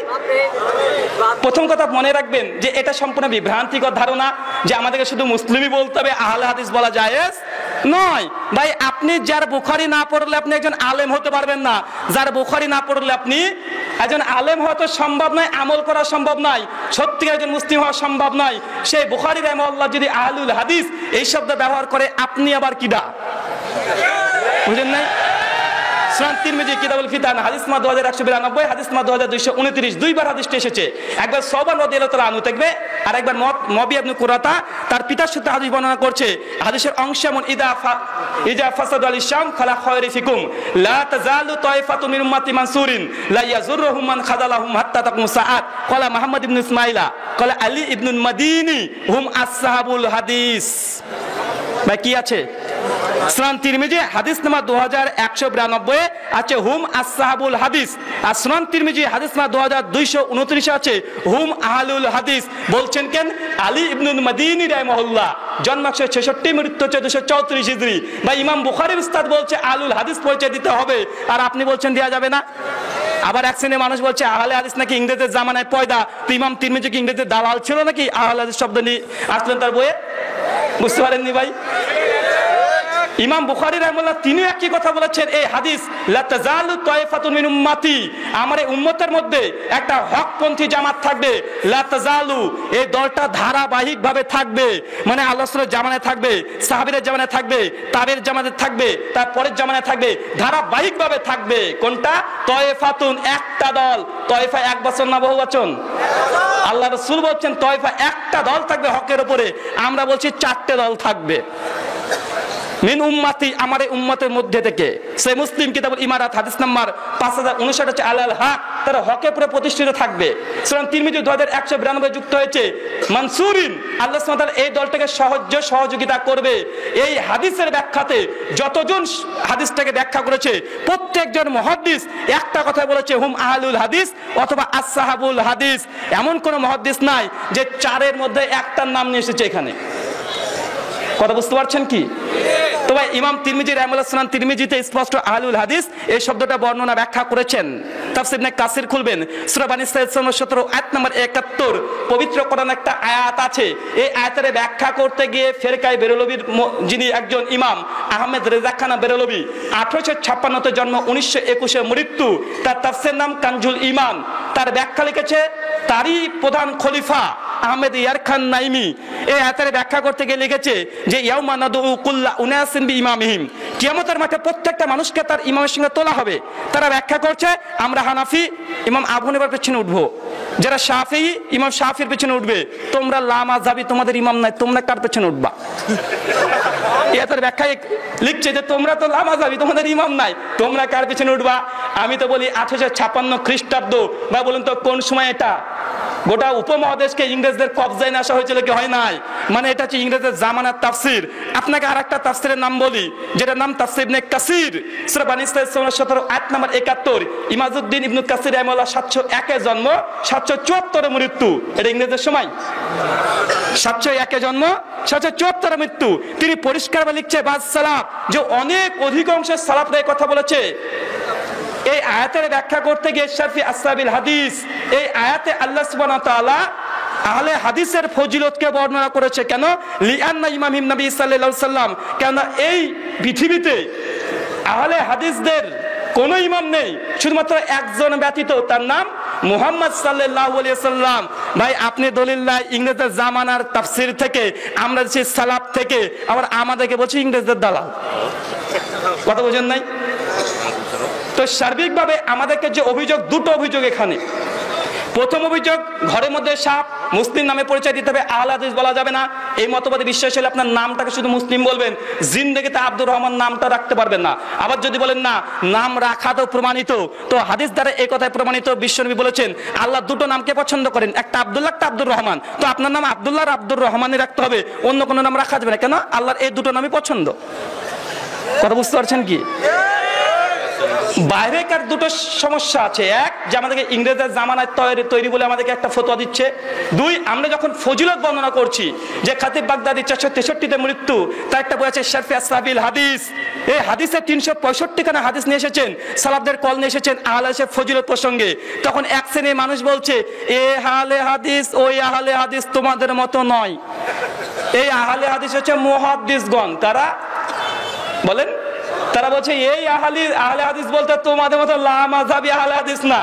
প্রথম কথা মনে রাখবেন যে এটা সম্পূর্ণ বিভ্রান্তিকর ধারণা যে আমাদেরকে শুধু মুসলিমই বলতে হবে, আহলে হাদিস বলা জায়েজ নয়। ভাই আপনি যার বুখারী না পড়লে আপনি একজন আলেম হতে পারবেন না। যার বুখারী না পড়লে আপনি একজন আলেম হওয়া তো সম্ভব নয়, আমল করা সম্ভব নয়, সত্যিকার একজন মুসলিম হওয়া সম্ভব নয়। সেই বুখারী রাহিমাহুল্লাহ যদি আহলুল হাদিস এই শব্দ ব্যবহার করে, আপনি আবার কিডা? বুঝেন নাই? সুনান তিরমিজি কিতাবুল ফিতান হাদিস নম্বর 2192, হাদিস নম্বর 2229, দুইবার হাদিসটা এসেছে। একবার সাওবান রাদিয়াল্লাহু তাআলা আনহু থাকবে, আর একবার মুআবিয়া ইবনে কুরাতা তার পিতার সাথে হাদিস বর্ণনা করছে। হাদিসের অংশ এমন, ইদা ফাসাদু আল শাম ফালা খায়রা ফিকুম লা তাজালু তায়ফাতুন মিন উম্মতি মানসুরিন লা ইয়াজুরুহুম মান খাযালাহুম হাত্তা তাকুম সাআত। ক্বালা মুহাম্মদ ইবনে ইসমাঈলা ক্বালা আলী ইবনুল মাদিনী হুম আসহাবুল হাদিস। ভাই কি আছে? সুনান তিরমিজি হাদিস নাম্বার 2192 আছে হুম আসহাবুল হাদিস, আর সুনান তিরমিজি হাদিস নাম্বার 2229 আছে হুম আহলুল হাদিস। বলছেন কেন? আলী ইবনুল মাদিনী রাহিমাহুল্লাহ জন্ম 166, মৃত্যু 234 হিজরি। বা ইমাম বুখারীর উস্তাদ বলছে আহলুল হাদিস পরিচয় দিতে হবে, আর আপনি বলছেন দেয়া যাবে না। আবার এক শ্রেণীর মানুষ বলছে আহলে হাদিস নাকি ইংরেজের জামানায় পয়দা। তো ইমাম তিরমিজি কি ইংরেজের দালাল ছিল নাকি? আহলে হাদিস শব্দ নিয়ে আসলেন তার বইয়ে, বুঝতে পারেননি ভাই? ইমাম বুখারী রাহিমাহুল্লাহ তিনি একই কথা বলেছেন, এই হাদিস লা তাজালু তায়ফাতুন মিন উম্মতি, আমার এই উম্মতের মধ্যে একটা হকপন্থী জামাত থাকবে। লা তাজালু, এই দলটা ধারাবাহিকভাবে থাকবে, মানে আল্লাহ রাসূলের জামানায় থাকবে, সাহাবীদের জামানায় থাকবে, তাবের জামানায় থাকবে, তারপরের জামানায় থাকবে, ধারাবাহিকভাবে থাকবে। কোনটা? তায়ফাতুন, একটা দল। তায়ফা এক বচন না বহু বচন? আল্লাহ রাসূল বলছেন তায়ফা একটা দল থাকবে হকের উপরে, আমরা বলছি 4টে দল থাকবে। মিন উম্মতি, আমার এই উম্মতের মধ্যে থেকে। সেই মুসলিম কিতাবুল ইমারাত হাদিস নাম্বার 5059 হচ্ছে আলাল হক, তারা হকের উপরে প্রতিষ্ঠিত থাকবে। সুনান তিরমিজি 2192 যুক্ত হয়েছে মানসুরিন, আল্লাহ সুবহানাহু ওয়া তাআলা এই দলটাকে সহযোগিতা করবে। এই হাদিসের ব্যাখ্যাতে যতজন হাদিসটাকে ব্যাখ্যা করেছে প্রত্যেকজন মুহাদ্দিস একটা কথা বলেছে, হুম আহলুল হাদিস অথবা আসহাবুল হাদিস। এমন কোন মুহাদ্দিস নাই যে 4-এর মধ্যে একটার নাম নিয়ে এসেছে এখানে। কথা বুঝতে পারছেন কি? তো ভাই ইমাম তিরমিজি রাহিমাহুল্লাহ সুনান তিরমিজিতে স্পষ্ট আহলুল হাদিস এই শব্দটা বর্ণনা ব্যাখ্যা করেছেন। তাফসীর ইবনে কাসির খুলবেন, সূরা বানী ইসরাঈল 17 আয়াত নম্বর 71, পবিত্র কোরআন একটা আয়াত আছে। এই আয়াতের ব্যাখ্যা করতে গিয়ে ফেরকায়ে বেরলভীর যিনি একজন ইমাম আহমেদ রেজা খান বেরলভী, 1856 জন্ম, 1921 মৃত্যু, তার তাফসীর নাম কানজুল ঈমান। তার ব্যাখ্যা লিখেছে তারই প্রধান খলিফা আহমেদ ইয়ার খান নাইমি। এই আয়াতের ব্যাখ্যা করতে গিয়ে লিখেছে যে ইয়াউমা নাদউ কুল্লা উনাসিন বিইমামিহিম, কিয়ামতের মাঠে প্রত্যেকটা মানুষকে তার ইমামের সঙ্গে তোলা হবে। তারা ব্যাখ্যা করছে আমরা হানাফি, ইমাম আবু হানিফার পেছনে উঠবো, যারা শাফি ইমাম শাফির পেছনে উঠবে। তোমরা লা মাযহাবী, তোমাদের ইমাম নাই, তোমরা কার পেছনে উঠবা? এটার ব্যাখ্যায় লিখছে যে তোমরা তো লা মাযহাবী, তোমাদের ইমাম নাই, তোমরা কার পেছনে উঠবা? আমি তো বলি 1856 খ্রিস্টাব্দ, বা বলুন তো কোন সময় এটা? গোটা উপমহাদেশকে ইংরেজদের কবজায় আসা হয়েছিল কি হয় নাই? মানে এটা হচ্ছে ইংরেজদের জামানার তাফসির। আপনাকে আর একটা তাফসিরের নাম বলি, যেটার নাম তাফসির ইবনে কাসির, সূরা বানী ইসরাঈল 17 আয়াত নাম্বার 71। ইমাজউদ্দিন ইবনে কাসির রাহিমাহুল্লাহ 701 এ জন্ম, 774 এ মৃত্যু। এটা ইংরেজদের সময় 701 এ জন্ম, 774 এ মৃত্যু। তিনি পরিষ্কারভাবে লিখছে বাদ সালাফ, যে অনেক অধিকাংশ সালাফরা এই কথা বলেছে। এই আয়াতের ব্যাখ্যা করতে গিয়ে শারফি আসহাবিল হাদিস, এই আয়াতে আল্লাহ সুবহানাহু ওয়া তাআলা আহলে হাদিসের ফজিলতকে বর্ণনা করেছে। কেন? লিআন্না ইমাম নবী সাল্লাল্লাহু আলাইহি সাল্লাম, কেন এই পৃথিবীতে আহলে হাদিসদের কোন ইমাম নেই, শুধুমাত্র একজন ব্যতীত, তার নাম মুহাম্মদ সাল্লাল্লাহু আলাইহি সাল্লাম। ভাই আপনি দলিল নাই ইংরেজদের জামানার তাফসির থেকে, আমরা যে সালাফ থেকে, আবার আমাদেরকে বলছি ইংরেজদের দালাল। কথা বোঝেন নাই? তো সার্বিকভাবে আমাদেরকে যে অভিযোগ, দুটো অভিযোগ এখানে। প্রথম অভিযোগ, ঘরের মধ্যে সাপ, মুসলিম নামে পরিচয় দিতে হবে, আহলে হাদিস বলা যাবে না। এই মতবাদে বিশ্বাস হলে আপনার নামটাকে শুধু মুসলিম বলবেন, জিন্দেগিতে আব্দুর রহমান নামটা রাখতে পারবেন না। আবার যদি বলেন না, নাম রাখা তো প্রমাণিত, তো হাদিস দ্বারা এই কথায় প্রমাণিত। বিশ্বনবী বলেছেন আল্লাহ দুটো নামকে পছন্দ করেন, একটা আব্দুল্লাহ, একটা আব্দুর রহমান। তো আপনার নাম আব্দুল্লাহ আর আব্দুর রহমানই রাখতে হবে, অন্য কোনো নাম রাখা যাবে না। কেন? আল্লাহর এই দুটো নামই পছন্দ। কথা বুঝতে পারছেন কি? বাইরেকার দুটো সমস্যা আছে। এক, যে আমাদেরকে ইংরেজের জামানায় তৈরি বলে আমাদেরকে একটা ফতোয়া দিচ্ছে। দুই, আমরা যখন ফজিলত বর্ণনা করছি, যে খাতিব বাগদাদি 463-তে মৃত্যু, তার একটা বই আছে শারফি আসহাবিল হাদিস। এই হাদিসে 365 খানা হাদিস নিয়ে এসেছেন, সালাফদের কল নিয়ে এসেছেন আহলে হাদিসের ফজিলত প্রসঙ্গে। তখন এক শ্রেণীর মানুষ বলছে, এ আহলে হাদিস ওই আহলে হাদিস তোমাদের মতো নয়, এই আহলে হাদিস হচ্ছে মুহাদ্দিসগণ। তারা বলেন, তারা বলছে এই আহলে হাদিস বলতে তোমাদের মতো লা মাযহাবী আহলে হাদিস না।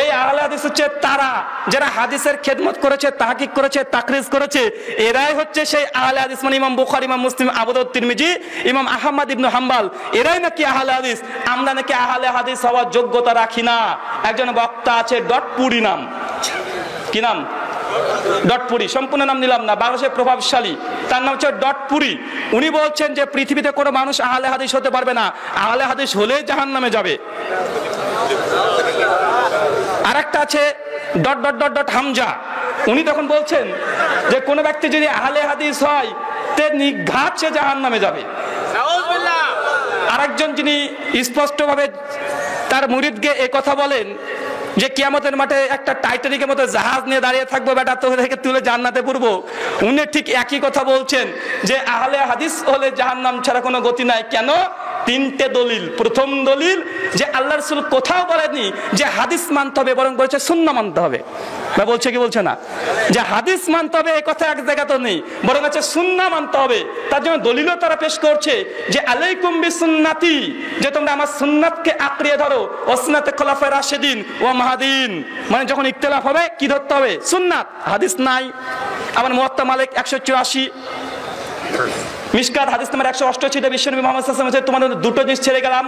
এই আহলে হাদিস হচ্ছে তারা যারা হাদিসের খেদমত করেছে, তাহকিক করেছে, তাকরিজ করেছে, এরাই হচ্ছে সেই আহলে হাদিস। মানে ইমাম বুখারী, ইমাম মুসলিম, আবু দাউদ, তিরমিজি, ইমাম আহমদ ইবনে হাম্বল, এরাই নাকি আহলে হাদিস। আমরা নাকি আহলে হাদিস হওয়ার যোগ্যতা রাখি না। একজন বক্তা আছে, ডটপুরি নাম, কি নাম? ডটপুরি, সম্পূর্ণ নাম নিলাম না, বাংলাদেশের প্রভাবশালী, তার নাম হচ্ছে ডটপুরি। উনি বলছেন যে পৃথিবীতে কোনো মানুষ আহলে হাদিস হতে পারবে না, আহলে হাদিস হলে জাহান্নামে যাবে। আর একটা আছে dot dot dot dot Hamza, উনি তখন বলছেন যে কোনো ব্যক্তি যদি আহলে হাদিস হয় তে নিঘাত সে জাহান্নামে যাবে। আরেকজন যিনি স্পষ্টভাবে তার মুরিদকে এই কথা বলেন যে কিয়ামতের মাঠে একটা টাইটানিকের মতো জাহাজ নিয়ে দাঁড়িয়ে থাকবো, বেটা তোদেরকে তুলে জান্নাতে পুরবো, উনি ঠিক একই কথা বলছেন যে আহলে হাদিস হলে জাহান্নাম ছাড়া কোনো গতি নাই। কেন? তিনটে দলিল। প্রথম দলিল, যে আল্লাহ রাসূল কোথাও বলেননি যে হাদিস মানতে হবে, বরং বলেছে সুন্নাহ মানতে হবে। বা বলছে কি বলছে না? যে হাদিস মানতে হবে এই কথা এক জায়গা তো নেই, বরং আছে সুন্নাহ মানতে হবে। তার জন্য দলিলও তারা পেশ করছে যে আলাইকুম বিসুন্নতি, যে তোমরা আমার সুন্নাতকে আঁকড়িয়ে ধরো, ও সুন্নাতে খোলাফায়ে রাশিদিন ও মাহদিন। মানে যখন ইখতিলাফ হবে কি ধরতে হবে? সুন্নাত, হাদিস নাই। আবার মুওয়াত্তা মালিক 184, মিশকাত হাদিস নাম্বার 188, বিশ্বনবী মুহাম্মদ সাল্লাল্লাহু আলাইহি ওয়াসাল্লাম তোমাদের দুটো জিনিস ছেড়ে গেলাম,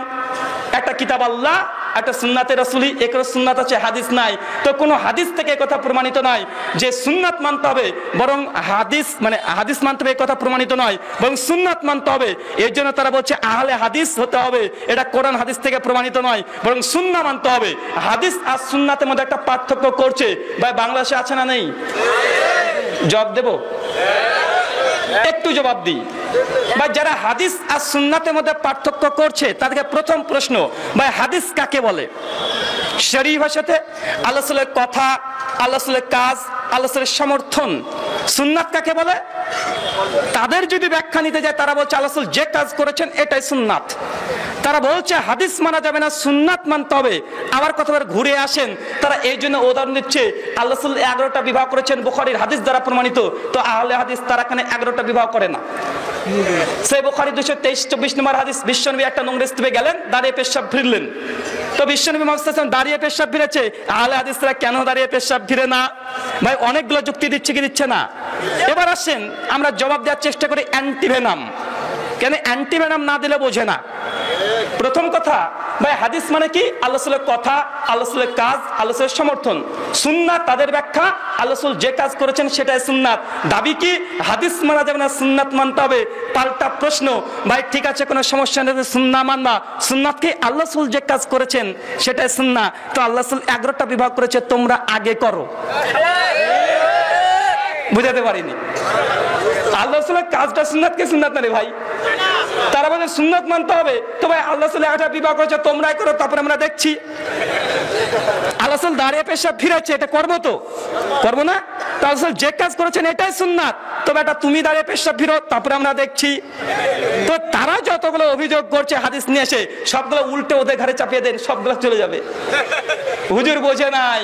একটা কিতাব আল্লাহ, একটা সুন্নাতে রাসূলি। একর সুন্নাত আছে, হাদিস নাই। তো কোনো হাদিস থেকে কথা প্রমাণিত নয় যে সুন্নাত মানতে হবে, বরং হাদিস মানে হাদিস মানতে হবে এই কথা প্রমাণিত নয়, বরং সুন্নাত মানতে হবে। এর জন্য তারা বলছে আহলে হাদিস হতে হবে, এটা কোরআন হাদিস থেকে প্রমাণিত নয়, বরং সুন্নাহ মানতে হবে। হাদিস আর সুন্নাতের মধ্যে একটা পার্থক্য করছে। ভাই বাংলাদেশে আছে না নেই? জবাব দেব? একটু জবাব দিই। বা যারা হাদিস আর সুন্নাতের মধ্যে পার্থক্য করছে তাদেরকে প্রথম প্রশ্ন, ভাই হাদিস কাকে বলে? শরীফ ভাষাতে আল্লাহ রাসূলের কথা, আল্লাহ রাসূলের কাজ, আল্লাহ রাসূলের সমর্থন। সুন্নাত কাকে বলে? তাদের যদি ব্যাখ্যা নিতে যায় তারা বলছে আল্লাহ রাসূল যে কাজ করেছেন এটাই সুন্নাত। তারা বলছে হাদিস মানা যাবে না, সুন্নাত মানতে হবে। আবার কতবার ঘুরে আসেন, তারা এই জন্য উদাহরণ দিচ্ছে আল্লাহ রাসূল 11টা বিবাহ করেছেন, বুখারীর হাদিস দ্বারা প্রমাণিত। তো আহলে হাদিস তারা এখানে 11টা বিবাহ করে না। সেই বুখারী 223-24 নম্বর হাদিস, বিশ্বনবী একটা নোংরা স্তুপে গেলেন, দাঁড়িয়ে পেশাব ফিরলেন। তো বিশ্বনবী মুহাম্মদ সাল্লাল্লাহু আলাইহি ওয়াসাল্লাম দাঁড়িয়ে পেশাব ফিরেছে, আহলে হাদিসরা কেন দাঁড়িয়ে পেশাব ফিরে না? ভাই অনেকগুলো যুক্তি দিচ্ছে কি দিচ্ছে না? এবার আসেন আমরা জবাব দেওয়ার চেষ্টা করি অ্যান্টিভেনাম। কেন অ্যান্টিভেনাম না দিলে বোঝে না। প্রথম কথা ভাই, হাদিস মানে কি? আল্লাহ রাসূলের কথা, আল্লাহ রাসূলের কাজ, আল্লাহ রাসূলের সমর্থন। সুন্নাত তাদের ব্যাখ্যা, আল্লাহ রাসূল যে কাজ করেছেন সেটাই সুন্নাত। দাবি কি হাদিস মানা যাবে না, সুন্নাত মানতে হবে? পাল্টা প্রশ্ন, ভাই ঠিক আছে কোনো সমস্যা নেই, সুন্নাত মানবা। সুন্নাত কি? আল্লাহ রাসূল যে কাজ করেছেন সেটাই সুন্নাত। তো আল্লাহ রাসূল 11টা বিভাগ করেছে, তোমরা আগে করো। বুঝাতে পারিনি? আল্লাহ রাসূলের কাজটা সুন্নাত কি সুন্নাত না রে ভাই? তারা বলে সুন্নাত মানতে হবে। তো ভাই আল্লাহ রাসূল 11টা বিভাগ করেছে, তোমরাই করো, তারপরে আমরা দেখছি। আল্লাহ রাসূল দাঁড়িয়ে পেশাব ফিরেছে, এটা করবো তো? করবো না? তো আল্লাহ রাসূল যে কাজ করেছেন এটাই সুন্নাত। তো বেটা তুমি দাঁড়িয়ে পেশাব ফিরো, তারপরে আমরা দেখছি। তো তারা যতগুলো অভিযোগ করছে হাদিস নিয়ে এসে, সবগুলো উল্টে ওদের ঘাড়ে চাপিয়ে দেন, সবগুলো চলে যাবে। হুজুর বোঝে নাই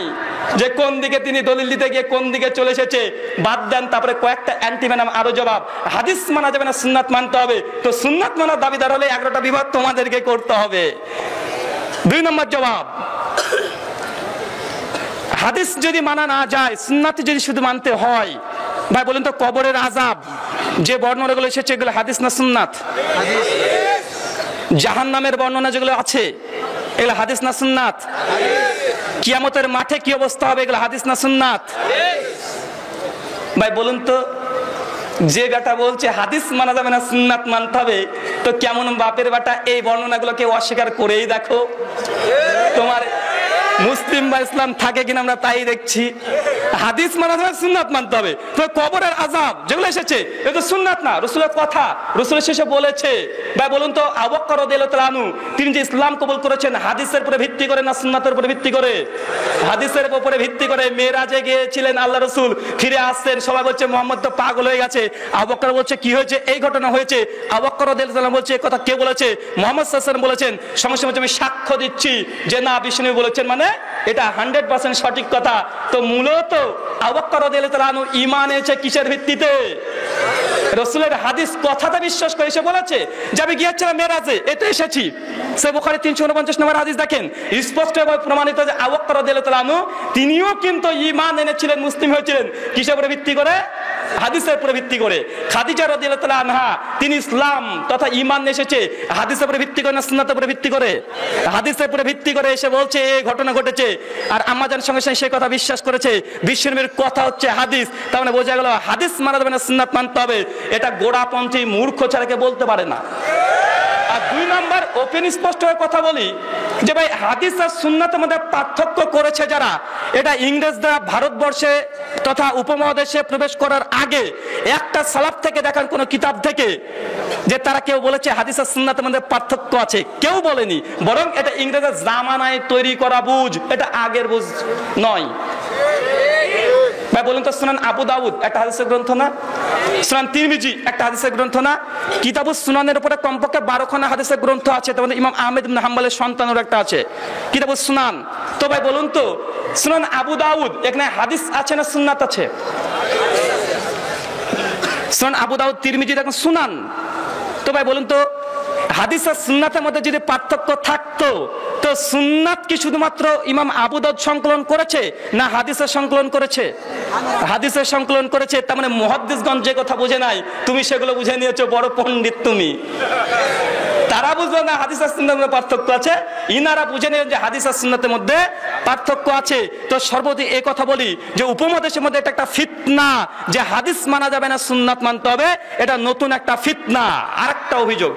যে কোন দিকে তিনি দলিল দিতে গিয়ে কোন দিকে চলে এসেছে, বাদ দেন। তারপরে কয়েকটা অ্যান্টিভেনাম আরো জবাব, হাদিস মানা যাবে না, সুন্নাত মানতে হবে। তো সুন্নাত মানার দাবিদার হলে 11টা বিভাগ তোমাদেরকে করতে হবে। 2 নম্বর জবাব, হাদিস যদি মানা না যায়, সুন্নাত যদি শুধু মানতে হয়, ভাই বলেন তো কবরের আযাব যে বর্ণনাগুলো এসেছে এগুলো হাদিস না সুন্নাত? জাহান্নামের বর্ণনা যেগুলো আছে এগুলো হাদিস না সুন্নাত? কিয়ামতের মাঠে কি অবস্থা হবে এগুলো হাদিস না সুন্নাত? ভাই বলুন তো, যে বেটা বলছে হাদিস মানা যাবে না, সুন্নাত মানতে হবে, তো কেমন বাপের বেটা এই বর্ণনাগুলোকে অস্বীকার করেই দেখো। তোমার মুসলিম বা ইসলাম থাকে কিনা আমরা তাই দেখছি। হাদিস মানা যাবে, সুন্নাত মানতে হবে। তো কবরের আযাব যেগুলো এসেছে এটা সুন্নাত না, রাসূলের কথা। রাসূল শেষে বলেছে, ভাই বলুন তো আবু বকর রাদিয়াল্লাহু তাআলা আনহু তিনি যে ইসলাম কবুল করেছেন হাদিসের উপরে ভিত্তি করে না সুন্নাতের উপরে ভিত্তি করে? হাদিসের উপরে ভিত্তি করে। মেরাজে গিয়েছিলেন আল্লাহ রাসূল, ফিরে আসছেন, সবাই বলছে মুহাম্মদ তো পাগল হয়ে গেছে। আবু বকর বলছে কি হয়েছে? এই ঘটনা হয়েছে। আবু বকর রাদিয়াল্লাহু তাআলা বলছে এই কথা কে বলেছে? মুহাম্মদ সাল্লাল্লাহু আলাইহি ওয়াসাল্লাম বলেছেন। সঙ্গে সঙ্গে আমি সাক্ষ্য দিচ্ছি যে না, বিষ্ণু বলেছেন, মানে এটা 100% সঠিক কথা। তো মূলত আবু বকর রাদিয়াল্লাহু তাআলা আনহু ঈমান এনেছে কিসের ভিত্তিতে? রাসূলের হাদিস কথাটা বিশ্বাস করে এসে বলেছে যে আমি গিয়েছিলাম মেরাজে, এটা এসেছি। সে বুখারী 349 নম্বর হাদিস দেখেন, স্পষ্টভাবে প্রমাণিত যে আবু বকর রাদিয়াল্লাহু তাআলা আনহু তিনিও কিন্তু ঈমান এনেছিলেন, মুসলিম হয়েছিলেন কিসের উপরে ভিত্তি করে? হাদিসের উপরে ভিত্তি করে। খাদিজা রাদিয়াল্লাহু তাআলা আনহা তিনি ইসলাম তথা ঈমান এসেছে হাদিসের উপরে ভিত্তি করে না সুন্নাতের উপরে ভিত্তি করে? হাদিসের উপরে ভিত্তি করে এসে বলছে এই ঘটনা ঘটেছে, আর আম্মা জান সঙ্গে সঙ্গে সেই কথা বিশ্বাস করেছে। বিশ্বনবীর কথা হচ্ছে হাদিস, তার মানে বোঝা গেল হাদিস মানা যাবে না, সুন্নাত মানতে হবে। এটা গোড়াপন্থী মূর্খ ছাড়া কে বলতে পারে না। আর 2 নম্বর, ওপেন স্পষ্ট হয়ে কথা বলি যে ভাই হাদিস আর সুন্নাতের মধ্যে পার্থক্য করেছে যারা, এটা ইংরেজরা ভারতবর্ষে তথা উপমহাদেশে প্রবেশ করার আগে একটা সালাফ থেকে দেখান কোন কিতাব থেকে যে তারা কেউ বলেছে হাদিস আর সুন্নাতের মধ্যে পার্থক্য আছে? কেউ বলেনি। বরং এটা ইংরেজের জামানায় তৈরি করা বুঝ, এটা আগের বুঝ নয়। ভাই বলুন তো, সুনান আবু দাউদ একটা হাদিসের গ্রন্থ না? সুনান তিরমিজি একটা হাদিসের গ্রন্থ না? কিতাবুস সুনানের উপরে কমপক্ষে 12খানা হাদিসের গ্রন্থ আছে। তার ইমাম আহমেদ ইবনে হাম্বলের সন্তানের একটা আছে কিতাবুস সুনান। তো ভাই বলুন তো, সুনান আবু দাউদ এখানে হাদিস আছে না সুন্নাত আছে? সুনান আবু দাউদ, তিরমিজি দেখুন সুনান। তো ভাই বলুন তো, হাদিস আর সুন্নাতের মধ্যে যদি পার্থক্য থাকতো তো সুন্নাত কি শুধুমাত্র ইমাম আবু দাউদ সংকলন করেছে না হাদিসের সংকলন করেছে? হাদিসের সংকলন করেছে। তার মানে মুহাদ্দিসগণ যে কথা বুঝে নাই তুমি সেগুলো বুঝে নিয়েছো, বড় পণ্ডিত তুমি। তারা বুঝলো না হাদিস আর সুন্নাতের মধ্যে পার্থক্য আছে, ইনারা বুঝে নিলেন যে হাদিস আর সুন্নাতের মধ্যে পার্থক্য আছে। তো সর্বদি এই কথা বলি যে উপমহাদেশের মধ্যে এটা একটা ফিতনা যে হাদিস মানা যাবে না, সুন্নাত মানতে হবে, এটা নতুন একটা ফিতনা। আরেকটা অভিযোগ,